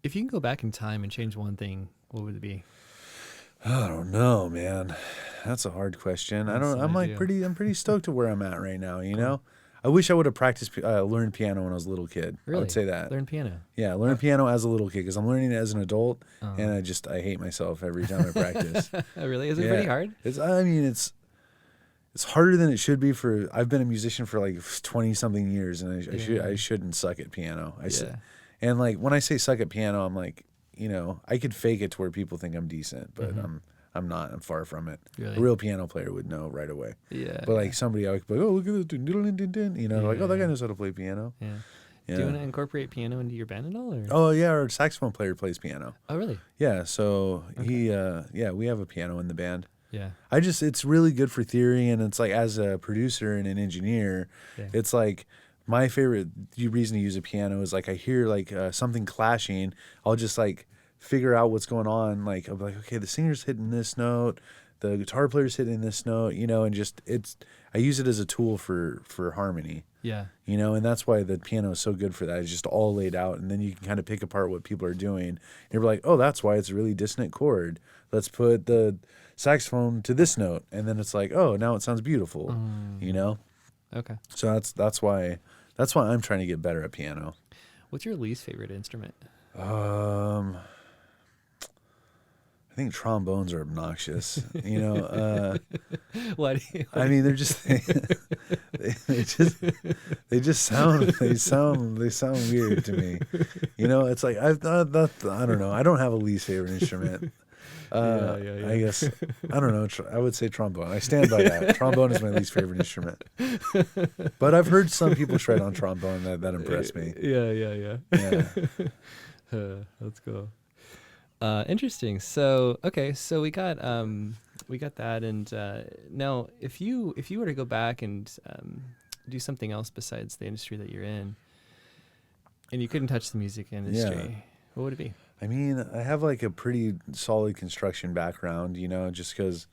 If you can go back in time and change one thing, what would it be? I don't know, man. That's a hard question. I'm pretty stoked to where I'm at right now. I wish I would have learned piano when I was a little kid. Really? I would say that. Learn piano. Yeah, learn piano as a little kid because I'm learning it as an adult, and I hate myself every time I practice. Really? Is it pretty hard? It's harder than it should be. I've been a musician for like 20 something years, and I shouldn't suck at piano. And like when I say suck at piano, I'm like, I could fake it to where people think I'm decent, but I'm not. I'm far from it. Really? A real piano player would know right away. Yeah. But like somebody, I would be like, oh, look at this dude, like, oh, that guy knows how to play piano. Yeah. Yeah. Do you want to incorporate piano into your band at all? Or? Oh yeah, our saxophone player plays piano. Oh, really? Yeah, so Okay. we have a piano in the band. Yeah. It's really good for theory, and it's like as a producer and an engineer, Yeah. it's like my favorite reason to use a piano is like I hear like something clashing, I'll just like figure out what's going on. Like I'll be like, okay, the singer's hitting this note, the guitar player's hitting this note, and just I use it as a tool for harmony. Yeah. And that's why the piano is so good for that. It's just all laid out, and then you can kind of pick apart what people are doing. And you're like, oh, that's why it's a really dissonant chord. Let's put the saxophone to this note, and then it's like, oh, now it sounds beautiful. Okay. So that's why I'm trying to get better at piano. What's your least favorite instrument? I think trombones are obnoxious. Why do you? I mean, they're just they just sound weird to me. It's like I don't know. I don't have a least favorite instrument. Yeah. I guess I don't know. I would say trombone. I stand by that. Trombone is my least favorite instrument. But I've heard some people shred on trombone that impressed me. Yeah. That's cool. Interesting. So we got that, and now if you were to go back and do something else besides the industry that you're in, and you couldn't touch the music industry, what would it be? I mean, I have like a pretty solid construction background, just because,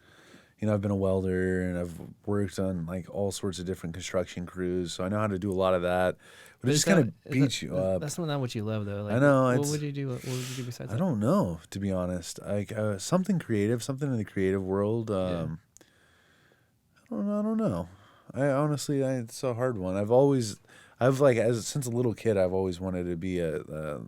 I've been a welder and I've worked on like all sorts of different construction crews, so I know how to do a lot of that. But it just kind of beats you up. That's not what you love, though. Like, I know. What would you do? What would you do besides that? I don't know, to be honest. Like something creative, something in the creative world. I don't know. I honestly, it's a hard one. Since a little kid, I've always wanted to be a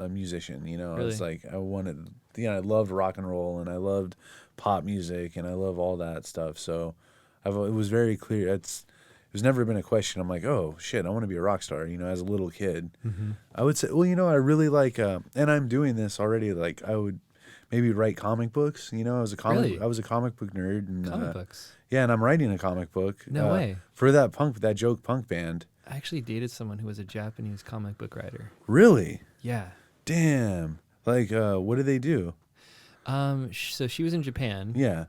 musician. Really? It's like I loved rock and roll, and I loved pop music, and I love all that stuff. So it was very clear. It was never been a question. I'm like, oh shit, I want to be a rock star. As a little kid, I would say, well, I really like, and I'm doing this already. Like I would maybe write comic books. I was a comic book nerd. And, comic books. Yeah, and I'm writing a comic book. No way. For that joke punk band. I actually dated someone who was a Japanese comic book writer. Really? Yeah. Damn. Like, what did they do? So she was in Japan. Yeah.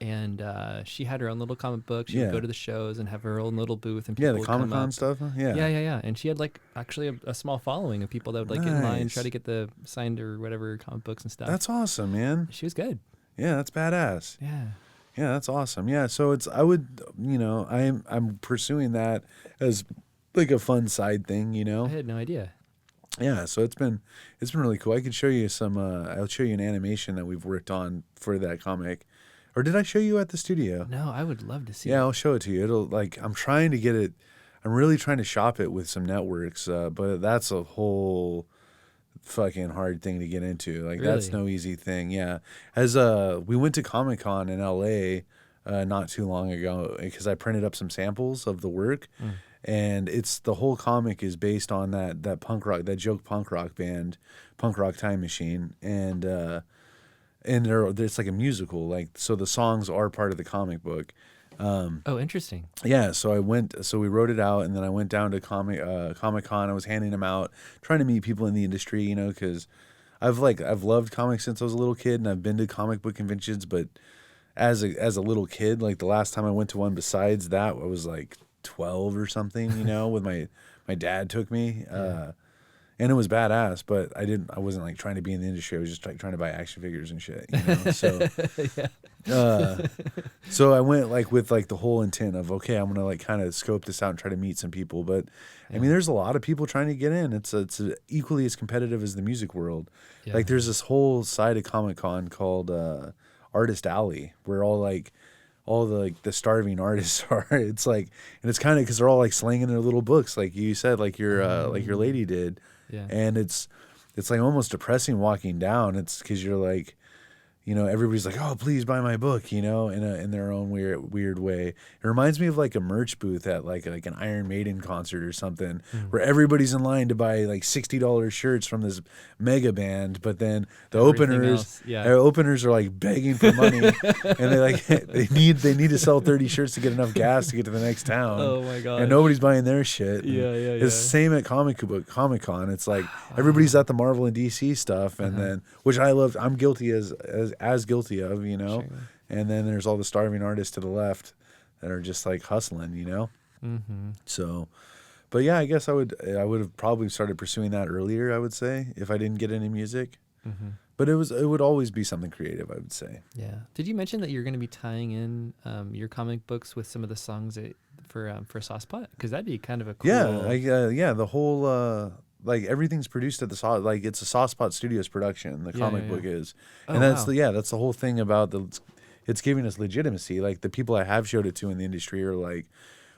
And she had her own little comic book. She would go to the shows and have her own little booth, and people the would Comic-Con come up. stuff. Yeah. Yeah. And she had like actually a small following of people that would like get in line and try to get the signed or whatever comic books and stuff. That's awesome, man. She was good. Yeah, that's badass. Yeah. Yeah, that's awesome. Yeah, so I'm pursuing that as like a fun side thing, I had no idea. Yeah, so it's been really cool. I could show you I'll show you an animation that we've worked on for that comic. Or did I show you at the studio? No, I would love to see it. Yeah, I'll show it to you. I'm trying to get it. I'm really trying to shop it with some networks, but that's a whole fucking hard thing to get into. Like Really? That's no easy thing. Yeah. As we went to Comic-Con in LA not too long ago because I printed up some samples of the work. And the whole comic is based on that punk rock, that joke punk rock band, Punk Rock Time Machine, and it's like a musical, so the songs are part of the comic book. Oh, interesting. Yeah, so we wrote it out, and then I went down to Comic-Con. I was handing them out, trying to meet people in the industry, because I've loved comics since I was a little kid, and I've been to comic book conventions, but as a little kid, like the last time I went to one besides that, I was like 12 or something, with my dad took me, and it was badass, but I wasn't like trying to be in the industry. I was just like trying to buy action figures and shit, so so I went with the whole intent of, okay, I'm gonna kind of scope this out and try to meet some people, but I mean there's a lot of people trying to get in. It's equally as competitive as the music world. There's this whole side of Comic-Con called Artist Alley, where all the starving artists are. It's and it's kind of because they're all slanging their little books, like you said, like your lady did. Yeah. And it's almost depressing walking down. It's because you're everybody's like, oh, please buy my book, in their own weird way. It reminds me of like a merch booth at like an Iron Maiden concert or something, where everybody's in line to buy like $60 shirts from this mega band, but then the openers are like begging for money, and they need to sell 30 shirts to get enough gas to get to the next town. Oh my god! And nobody's buying their shit. Yeah. It's the same at Comic-Con. It's like everybody's at the Marvel and DC stuff, and then, which I love. I'm guilty as guilty of, Sure. And then there's all the starving artists to the left that are just like hustling, So, but yeah, I guess I would have probably started pursuing that earlier, I would say, if I didn't get into music. But it would always be something creative, I would say. Yeah. Did you mention that you're going to be tying in your comic books with some of the songs for Saucepot? Because that'd be kind of a cool. Yeah, the whole. Like everything's produced at the like it's a Saucepot Studios production. The comic book is, and that's that's the whole thing about it's giving us legitimacy. Like the people I have showed it to in the industry are like,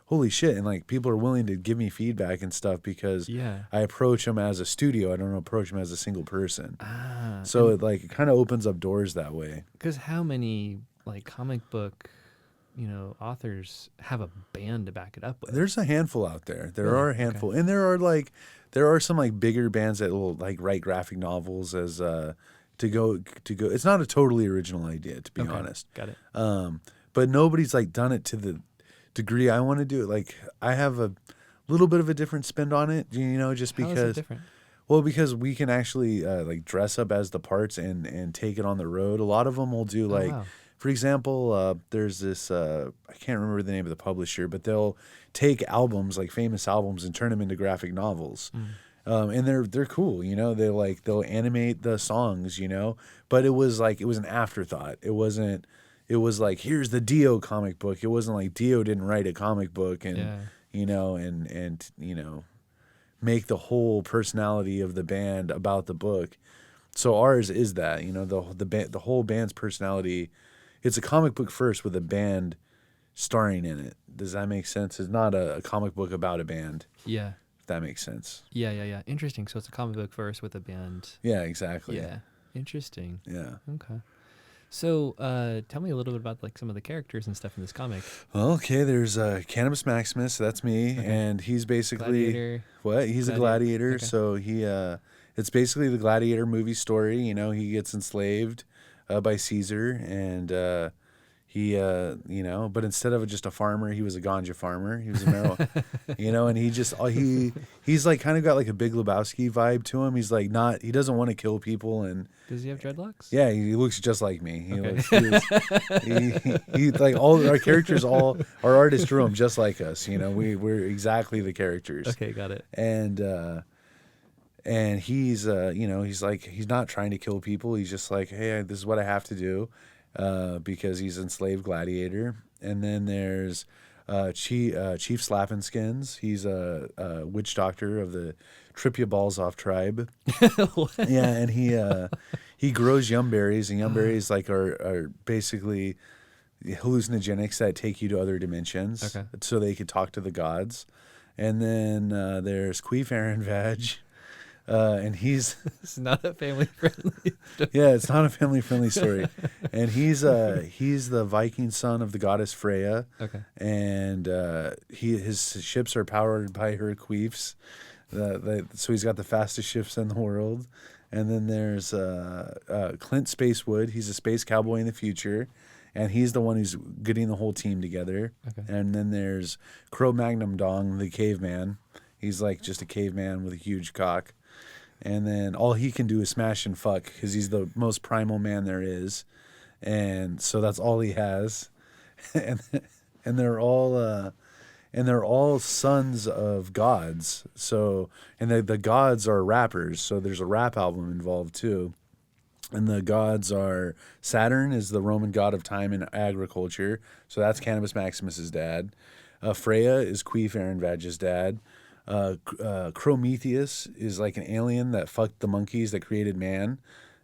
holy shit, and like people are willing to give me feedback and stuff because I approach them as a studio. I don't approach them as a single person. So it kind of opens up doors that way. Because how many like comic book authors have a band to back it up with? There's a handful out there. There are a handful, and there are some like bigger bands that will like write graphic novels as to go. It's not a totally original idea, to be honest. Got it. But nobody's like done it to the degree I want to do it. Like I have a little bit of a different spin on it, just because. How is it different? Well, because we can actually like dress up as the parts and take it on the road. A lot of them will do like. Oh, wow. For example, there's this, I can't remember the name of the publisher, but they'll take albums, like famous albums, and turn them into graphic novels. And they're cool, they'll animate the songs, but it was an afterthought. It was like, here's the Dio comic book. It wasn't like Dio didn't write a comic book and make the whole personality of the band about the book. So ours is that, the whole band's personality. It's a comic book first with a band starring in it. Does that make sense? It's not a comic book about a band. Yeah. If that makes sense. Yeah. Interesting. So it's a comic book first with a band. Yeah, exactly. Yeah. Interesting. Yeah. Okay. So tell me a little bit about like some of the characters and stuff in this comic. Well, okay, there's Cannabis Maximus, so that's me, and he's basically Gladiator. What? He's a gladiator. Okay. So it's basically the gladiator movie story. He gets enslaved by Caesar, and but instead of just a farmer, he was a ganja farmer. He was a marijuana, and he's like kind of got like a Big Lebowski vibe to him. He's like he doesn't want to kill people. And does he have dreadlocks? Yeah, he looks just like me. He like all our characters, all our artists drew him just like us. We're exactly the characters. Okay, got it. And he's he's like, he's not trying to kill people. He's just like, hey, this is what I have to do, because he's an enslaved gladiator. And then there's Chief Slappenskins. He's a witch doctor of the Trip Ya Balls Off tribe. Yeah, and he grows yum berries, and yum berries like are basically hallucinogenics that take you to other dimensions, so they could talk to the gods. And then there's Queef Aaron Vag. And it's not a family friendly story. Yeah, it's not a family friendly story. And he's the Viking son of the goddess Freya. Okay. And his ships are powered by her queefs. So he's got the fastest ships in the world. And then there's Clint Spacewood. He's a space cowboy in the future, and he's the one who's getting the whole team together. Okay. And then there's Cro-Magnon Dong, the caveman. He's like just a caveman with a huge cock. And then all he can do is smash and fuck because he's the most primal man there is. And so that's all he has. and they're all sons of gods. So, and the gods are rappers. So there's a rap album involved too. And the gods are Saturn is the Roman god of time and agriculture. So that's Cannabis Maximus's dad. Freya is Queef Aaron Vag's dad. Prometheus is like an alien that fucked the monkeys that created man,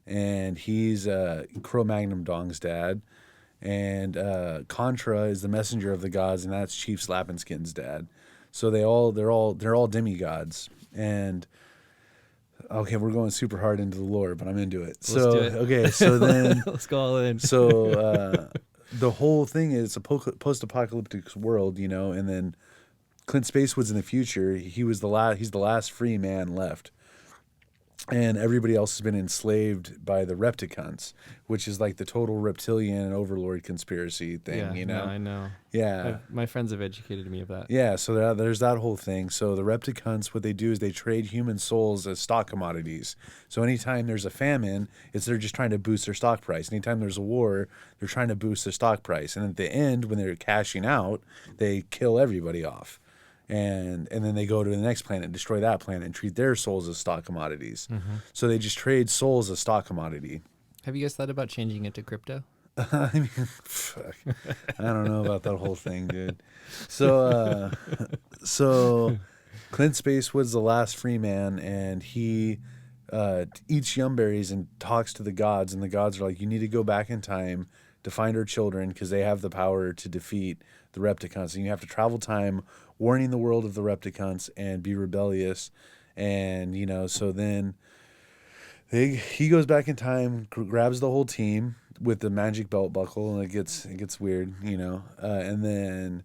and he's Cro-Magnon Dong's dad. And Contra is the messenger of the gods, and that's Chief Slappenskin's dad. So they're all demigods. And Okay, we're going super hard into the lore, but I'm into it. Let's do it. Okay, so then let's go all in. So the whole thing is a post-apocalyptic world, you know, and then Clint Spacewood's in the future. He's the last free man left. And everybody else has been enslaved by the Repticons, which is like the total reptilian and overlord conspiracy thing, you know? No, I know. Yeah. My friends have educated me of that. Yeah, so there's that whole thing. So the Repticons, what they do is they trade human souls as stock commodities. So anytime there's a famine, they're just trying to boost their stock price. Anytime there's a war, they're trying to boost their stock price. And at the end, when they're cashing out, they kill everybody off. And then they go to the next planet, destroy that planet, and treat their souls as stock commodities. Mm-hmm. So they just trade souls as stock commodity. Have you guys thought about changing it to crypto? I mean, fuck. I don't know about that whole thing, dude. So Clint Spacewood's the last free man, and he eats yumberries and talks to the gods, and the gods are like, you need to go back in time to find our children because they have the power to defeat the Repticons. And you have to travel time, warning the world of the Repticons and be rebellious. And, you know, so then he goes back in time, grabs the whole team with the magic belt buckle, and it gets weird, you know. And then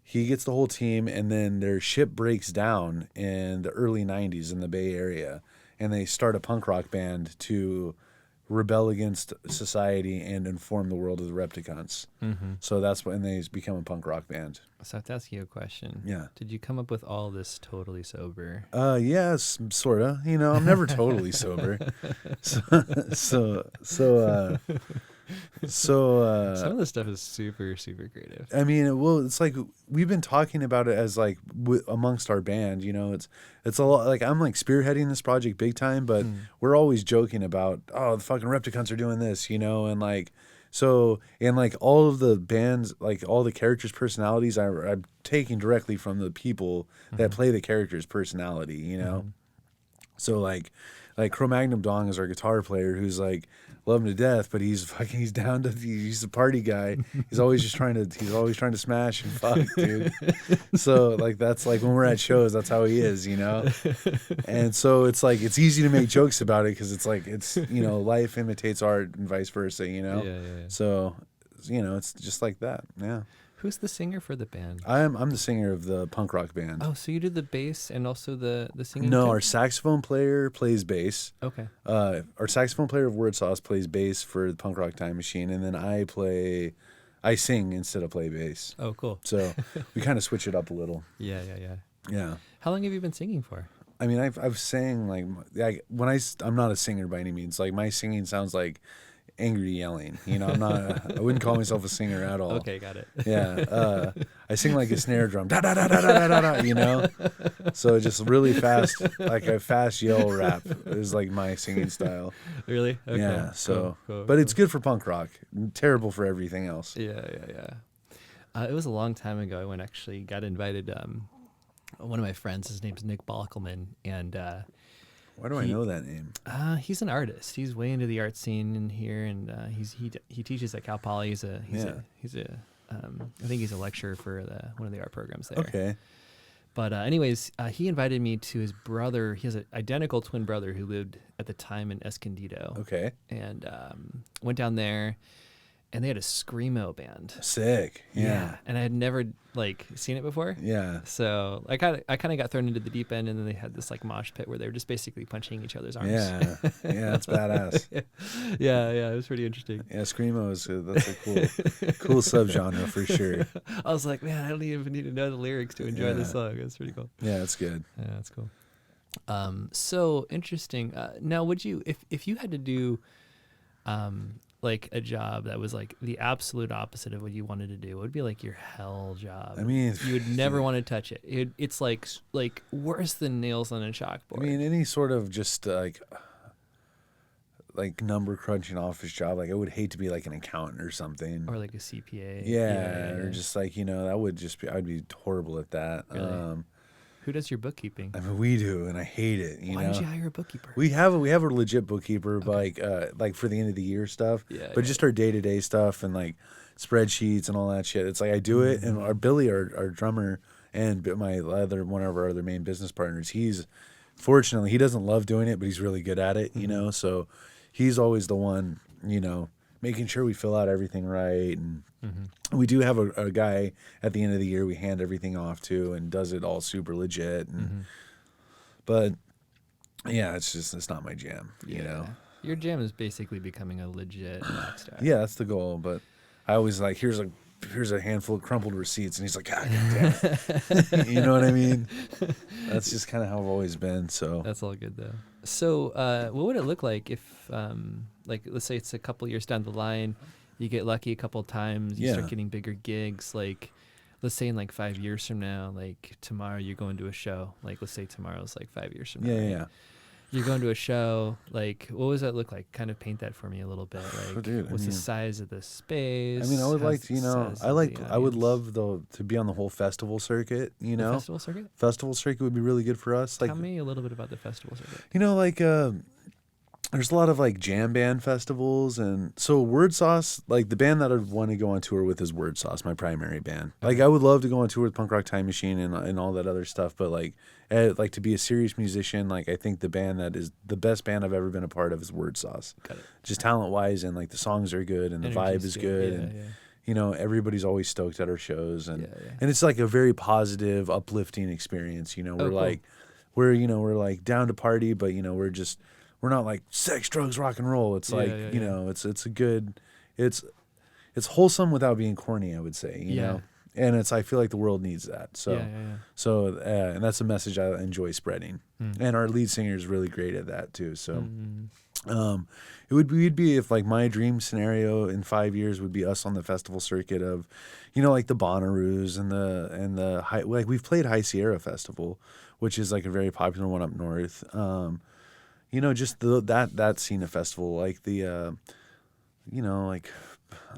he gets the whole team, and then their ship breaks down in the early 90s in the Bay Area, and they start a punk rock band to rebel against society and inform the world of the Repticons. Mm-hmm. So that's when they become a punk rock band. So I have to ask you a question. Yeah. Did you come up with all this totally sober? Yes, sort of. You know, I'm never totally sober. So some of this stuff is super, super creative. I mean, well, it's like we've been talking about it as like amongst our band, you know, it's a lot, like I'm like spearheading this project big time, but we're always joking about, oh, the fucking Repticons are doing this, you know, and like, so, and like all of the bands, like all the characters' personalities, I'm taking directly from the people that play the character's personality, you know? So like Cro-Magnon Dong is our guitar player who's like, love him to death, but he's a party guy. He's always trying to smash and fuck, dude. So like that's like when we're at shows, that's how he is, you know. And so it's like it's easy to make jokes about it because it's like you know, life imitates art and vice versa, you know. Yeah. So you know, it's just like that. Yeah. Who's the singer for the band? I'm the singer of the punk rock band. Oh, so you do the bass and also the singing? No, too? our saxophone player plays bass. Okay. Our saxophone player of Word Sauce plays bass for the Punk Rock Time Machine, and then I sing instead of play bass. Oh, cool. So we kind of switch it up a little. Yeah. Yeah. How long have you been singing for? I mean, I've sang like when I'm not a singer by any means. Like my singing sounds like angry yelling, you know. I wouldn't call myself a singer at all. Okay, got it. Yeah, I sing like a snare drum, da da da da da da da, you know. So just really fast, like a fast yell rap is like my singing style. Really? Okay. Yeah. So, cool, but it's good for punk rock, terrible for everything else. Yeah. It was a long time ago. I got invited. One of my friends, his name's Nick Bockelman, and why do I know that name? He's an artist. He's way into the art scene in here, and he teaches at Cal Poly. I think he's a lecturer for one of the art programs there. Okay. But anyways, he invited me to his brother. He has an identical twin brother who lived at the time in Escondido. Okay. And went down there, and they had a screamo band. Sick. Yeah. And I had never seen it before. Yeah. So I kind of got thrown into the deep end, and then they had this mosh pit where they were just basically punching each other's arms. Yeah. Yeah, that's badass. Yeah, it was pretty interesting. Yeah, screamo that's a cool subgenre for sure. I was like, man, I don't even need to know the lyrics to enjoy this song. It's pretty cool. Yeah, that's good. Yeah, that's cool. So interesting. Now, would you, if you had to do, like a job that was like the absolute opposite of what you wanted to do, it would be like your hell job. I mean, you would never want to touch it. It's like worse than nails on a chalkboard. I mean, any sort of just like number crunching office job. Like I would hate to be like an accountant or something, or like a CPA. Yeah. Or just like, you know, that would just be, I'd be horrible at that. Really? Who does your bookkeeping? I mean, we do, and I hate it. Why did you hire a bookkeeper? We have a legit bookkeeper, but like for the end of the year stuff. Yeah. But just our day-to-day stuff and like spreadsheets and all that shit. It's like I do it, and our Billy, our drummer, and one of our other main business partners, he's fortunately, he doesn't love doing it, but he's really good at it, you know? So he's always the one, you know, making sure we fill out everything right. And we do have a guy at the end of the year we hand everything off to and does it all super legit. And, but yeah, it's not my jam, you know? Your jam is basically becoming a legit rock star. Yeah, that's the goal. But I always like, here's a handful of crumpled receipts, and he's like, God damn it. You know what I mean? That's just kind of how I've always been. So that's all good though. So what would it look like if, like, let's say it's a couple years down the line, you get lucky a couple times, you start getting bigger gigs, like, let's say in like 5 years from now, like tomorrow you're going to a show, like let's say tomorrow's like 5 years from now. Yeah. You're going to a show, like, what does that look like? Kind of paint that for me a little bit. Like, Dude, what's the size of the space? I mean, I would like to, you know, I would love to be on the whole festival circuit, you know. The festival circuit? Festival circuit would be really good for us. Like, tell me a little bit about the festival circuit. You know, like, there's a lot of like jam band festivals, and so Word Sauce, like the band that I'd want to go on tour with is Word Sauce, my primary band. Like I would love to go on tour with Punk Rock Time Machine and all that other stuff, but like to be a serious musician, like I think the band that is the best band I've ever been a part of is Word Sauce. Got it. Just talent wise, and like the songs are good and the vibe is good, and you know everybody's always stoked at our shows, and it's like a very positive, uplifting experience. You know, we're like we're like down to party, but you know we're not like sex, drugs, rock and roll. It's like, you know, it's a good, it's wholesome without being corny, I would say, you know? And I feel like the world needs that. So, and that's a message I enjoy spreading. And our lead singer is really great at that too. So, we'd be if like my dream scenario in 5 years would be us on the festival circuit of, you know, like the Bonnaroos and the high, like we've played High Sierra Festival, which is like a very popular one up north. You know, just that scene of festival, like the, you know, like,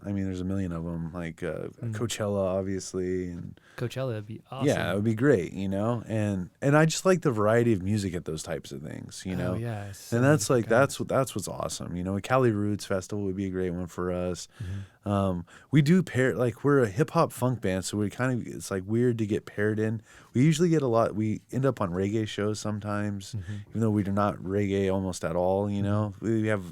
I mean, there's a million of them, like Coachella, obviously, and Coachella would be awesome. Yeah, it would be great, you know, and I just like the variety of music at those types of things, you know. So and that's like that's what's awesome, you know. Cali Roots Festival would be a great one for us. We do pair, like we're a hip hop funk band, so we kind of, it's like weird to get paired in. We usually get we end up on reggae shows sometimes, even though we're not reggae almost at all, you know. We have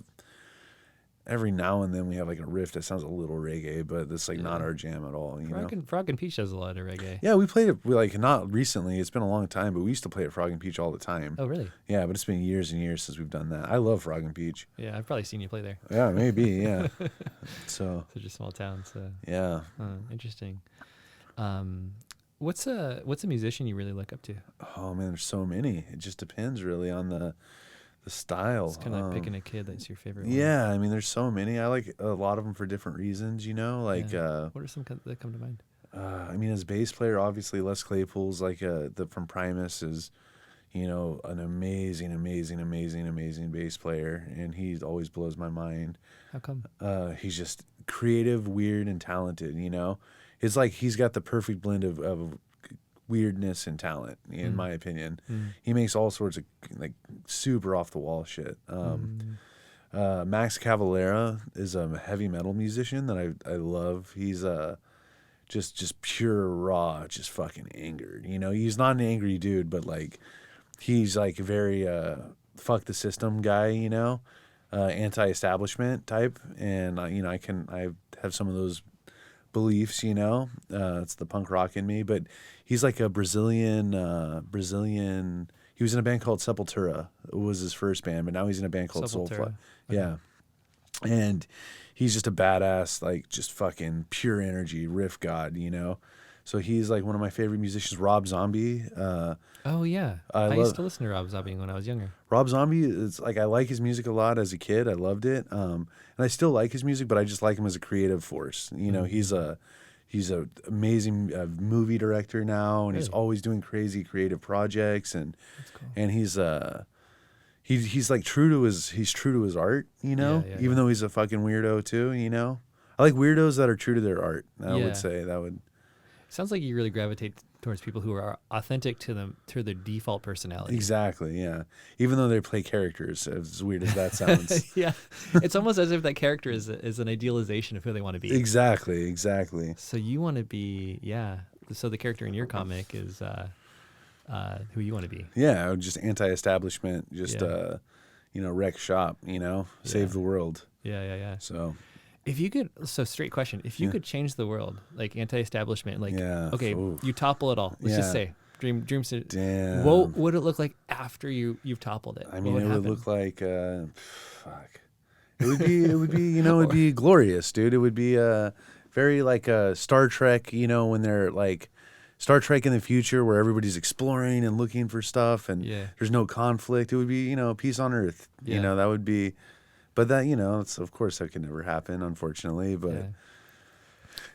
every now and then we have like a riff that sounds a little reggae, but it's like not our jam at all, you know. Frog and Peach does a lot of reggae. Yeah, we played it like not recently. It's been a long time, but we used to play at Frog and Peach all the time. Oh, really? Yeah, but it's been years and years since we've done that. I love Frog and Peach. Yeah, I've probably seen you play there. Yeah, maybe. Yeah. So. Such a small town. So. Yeah. Interesting. What's a musician you really look up to? Oh man, there's so many. It just depends really on the style. It's kind of like picking a kid that's your favorite one. Yeah, I mean, there's so many. I like a lot of them for different reasons, you know. Like, what are some that come to mind? I mean, as bass player, obviously Les Claypool's like from Primus is, you know, an amazing bass player, and he always blows my mind. How come? He's just creative, weird, and talented. You know, it's like he's got the perfect blend of weirdness and talent, in my opinion. He makes all sorts of like super off the wall shit. Max Cavalera is a heavy metal musician that I love. He's just pure raw, just fucking angered. You know, he's not an angry dude, but like he's like very fuck the system guy. You know, anti-establishment type, and you know I have some of those beliefs, you know. It's the punk rock in me, but he's like a Brazilian. He was in a band called Sepultura. It was his first band, but now he's in a band called Soulfly. Okay. Yeah, and he's just a badass, like just fucking pure energy riff god, you know. So he's like one of my favorite musicians. Rob Zombie. Oh yeah, I used to listen to Rob Zombie when I was younger. Rob Zombie is like, I like his music a lot as a kid. I loved it, and I still like his music, but I just like him as a creative force. You know, he's a amazing movie director now, and he's always doing crazy creative projects, and and he's like true to his art. You know, even though he's a fucking weirdo too. You know, I like weirdos that are true to their art. I would say that would. Sounds like you really gravitate towards people who are authentic to their default personality. Exactly, yeah. Even though they play characters, as weird as that sounds. Yeah, it's almost as if that character is an idealization of who they want to be. Exactly. So you want to be, So the character in your comic is who you want to be. Yeah, just anti-establishment, just Yeah. wreck shop, save the world. Yeah. So If you could, so straight question, if you could change the world, like anti-establishment, like, okay, oof. you topple it all. Let's just Yeah. say, dream, Damn. what would it look like after you've toppled it? I mean, it would look like, fuck. It would be, it would be glorious, dude. It would be very like Star Trek, when they're like Star Trek in the future where everybody's exploring and looking for stuff and there's no conflict. It would be, peace on earth. That would be, but that, it's, of course that could never happen, unfortunately, but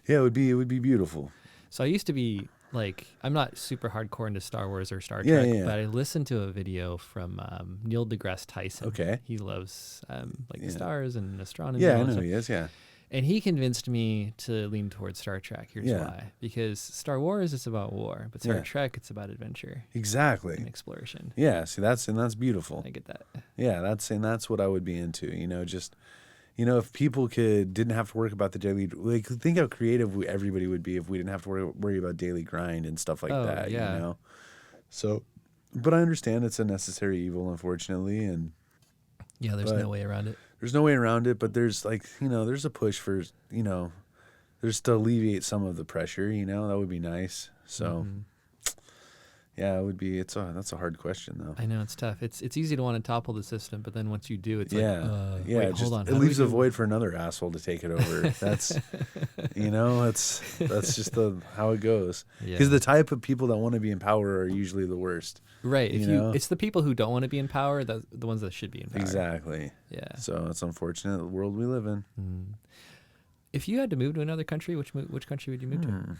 it would be beautiful. So I used to be like, I'm not super hardcore into Star Wars or Star Trek, Yeah. but I listened to a video from Neil deGrasse Tyson. Okay. He loves the stars and astronomy. Yeah, and all I that know stuff. he is, yeah. And he convinced me to lean towards Star Trek. Here's why. Because Star Wars is about war, but Star Trek, it's about adventure. Exactly. And exploration. Yeah, see, that's beautiful. I get that. Yeah, that's what I would be into, just, if people didn't have to work about the daily, like, think how creative everybody would be if we didn't have to worry about daily grind and stuff like that, So, but I understand it's a necessary evil, unfortunately, and yeah, there's no way around it. There's no way around it, but there's like, there's a push for, there's to alleviate some of the pressure, that would be nice. So, yeah, it would be, that's a hard question though. I know it's tough. It's easy to want to topple the system, but then once you do, it's wait, hold on. It leaves a void for another asshole to take it over. That's, that's just how it goes. Because the type of people that want to be in power are usually the worst. Right. It's the people who don't want to be in power, the ones that should be in power. Exactly. Yeah. So it's unfortunate, the world we live in. If you had to move to another country, which country would you move to?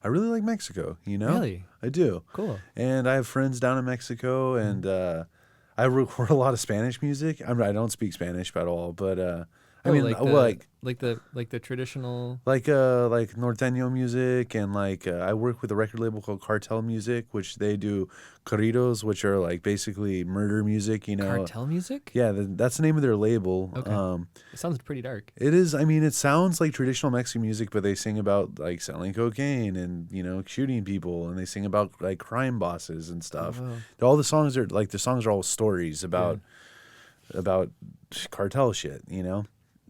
I really like Mexico, Really? I do. Cool. And I have friends down in Mexico, and I record a lot of Spanish music. I don't speak Spanish at all, but like the traditional, like norteño music, and I work with a record label called Cartel Music, which they do corridos, which are like basically murder music. Cartel music. Yeah, that's the name of their label. Okay. It sounds pretty dark. It is. I mean, it sounds like traditional Mexican music, but they sing about like selling cocaine and shooting people, and they sing about like crime bosses and stuff. Oh, wow. All the songs are all stories about cartel shit.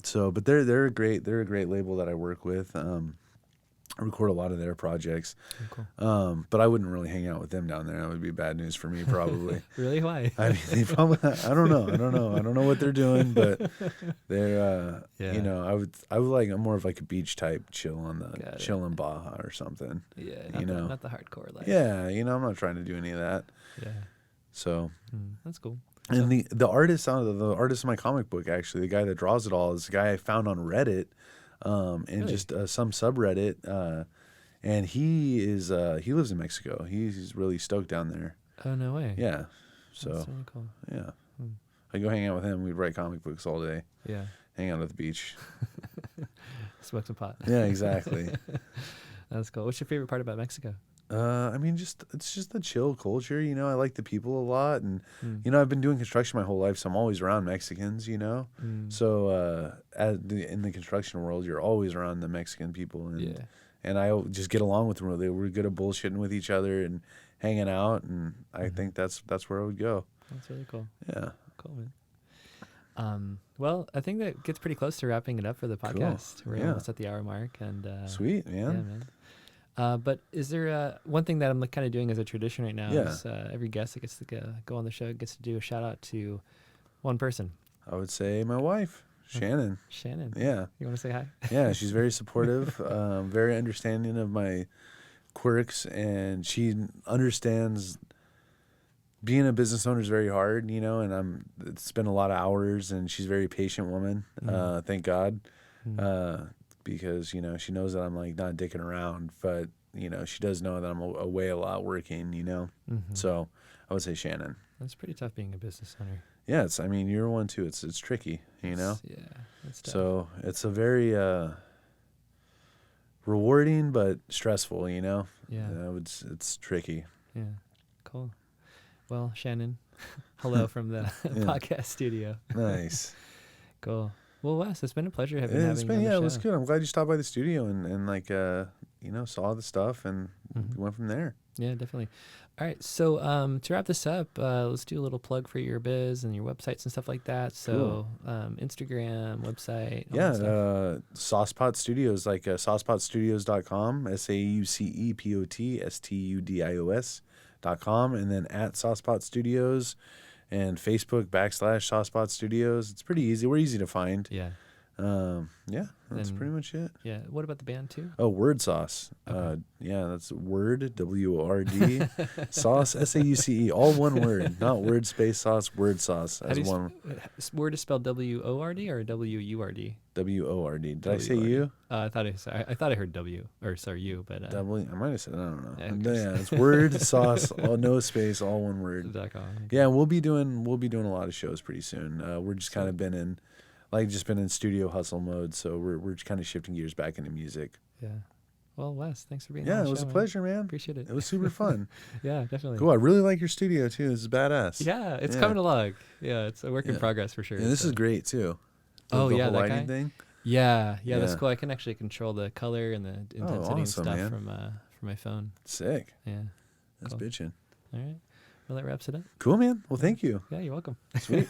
So, but they're a great label that I work with. I record a lot of their projects. Cool. But I wouldn't really hang out with them down there. That would be bad news for me, probably. Really? Why? I mean, they probably. I don't know. I don't know what they're doing, but they're. I would like more of like a beach type chill in Baja or something. Yeah. Not the hardcore life. Yeah, I'm not trying to do any of that. Yeah. So. That's cool. And the artist of my comic book, actually, the guy that draws it all, is a guy I found on Reddit, and really? Just some subreddit, and he lives in Mexico. He's really stoked down there. Oh, no way. Yeah, so that's really cool. Yeah, I go hang out with him. We'd write comic books all day. Yeah, hang out at the beach, smoke some pot. Yeah, exactly. That's cool. What's your favorite part about Mexico? I mean, it's just the chill culture, I like the people a lot, and I've been doing construction my whole life, so I'm always around Mexicans, So in the construction world, you're always around the Mexican people, and I just get along with them really. We're good at bullshitting with each other and hanging out, and I think that's where I would go. That's really cool. Yeah, cool, man. Well, I think that gets pretty close to wrapping it up for the podcast. Cool. We're almost at the hour mark, and sweet, man. Yeah, man. But is there one thing that I'm kind of doing as a tradition right now? Is every guest that gets to go on the show gets to do a shout out to one person. I would say my wife, Shannon. Shannon. Yeah. You want to say hi? Yeah, she's very supportive, very understanding of my quirks, and she understands being a business owner is very hard, and it's been a lot of hours, and she's a very patient woman. Thank God. Because, she knows that I'm like not dicking around, but, she does know that I'm away a lot working, So I would say Shannon. That's pretty tough being a business owner. Yeah, you're one too. It's tricky, Yeah, that's tough. So it's a very rewarding but stressful, Yeah. It's tricky. Yeah, cool. Well, Shannon, hello from the podcast studio. Nice. Cool. Well, Wes, it's been a pleasure having you on the show. It was good. I'm glad you stopped by the studio and saw the stuff and went from there. Yeah, definitely. All right. So to wrap this up, let's do a little plug for your biz and your websites and stuff like that. So Instagram, website. All that stuff. Saucepot Studios, like saucepotstudios.com, SAUCEPOTSTUDIOS.com, and then at Saucepot Studios, and Facebook /Saucepot Studios. It's pretty easy. We're easy to find. Yeah. That's pretty much it. Yeah. What about the band too? Oh, Word Sauce. Okay. That's Word, WORD, Sauce, SAUCE, all one word, not word space sauce, Word Sauce as one. Word is spelled WORD or WURD? WORD. Did I say you? I thought I heard W, or sorry, you, but W. I might have said, I don't know. Yeah, It's Word Sauce, no space, all one word. .com. Yeah, we'll be doing a lot of shows pretty soon. We're just kind of been in studio hustle mode, so we're just kind of shifting gears back into music. Yeah. Well, Wes, thanks for being on Yeah, the it was show, a pleasure, man. Appreciate it. It was super fun. Yeah, definitely. Cool. I really like your studio too. This is badass. Yeah, it's coming along. Yeah, it's a work in progress for sure. And this is great too. The whole that lighting guy? Thing. Yeah, that's cool. I can actually control the color and the intensity and stuff man. from my phone. Sick. Yeah. That's Cool. bitching. All right. Well, that wraps it up. Cool, man. Well, thank you. Yeah, you're welcome. Sweet.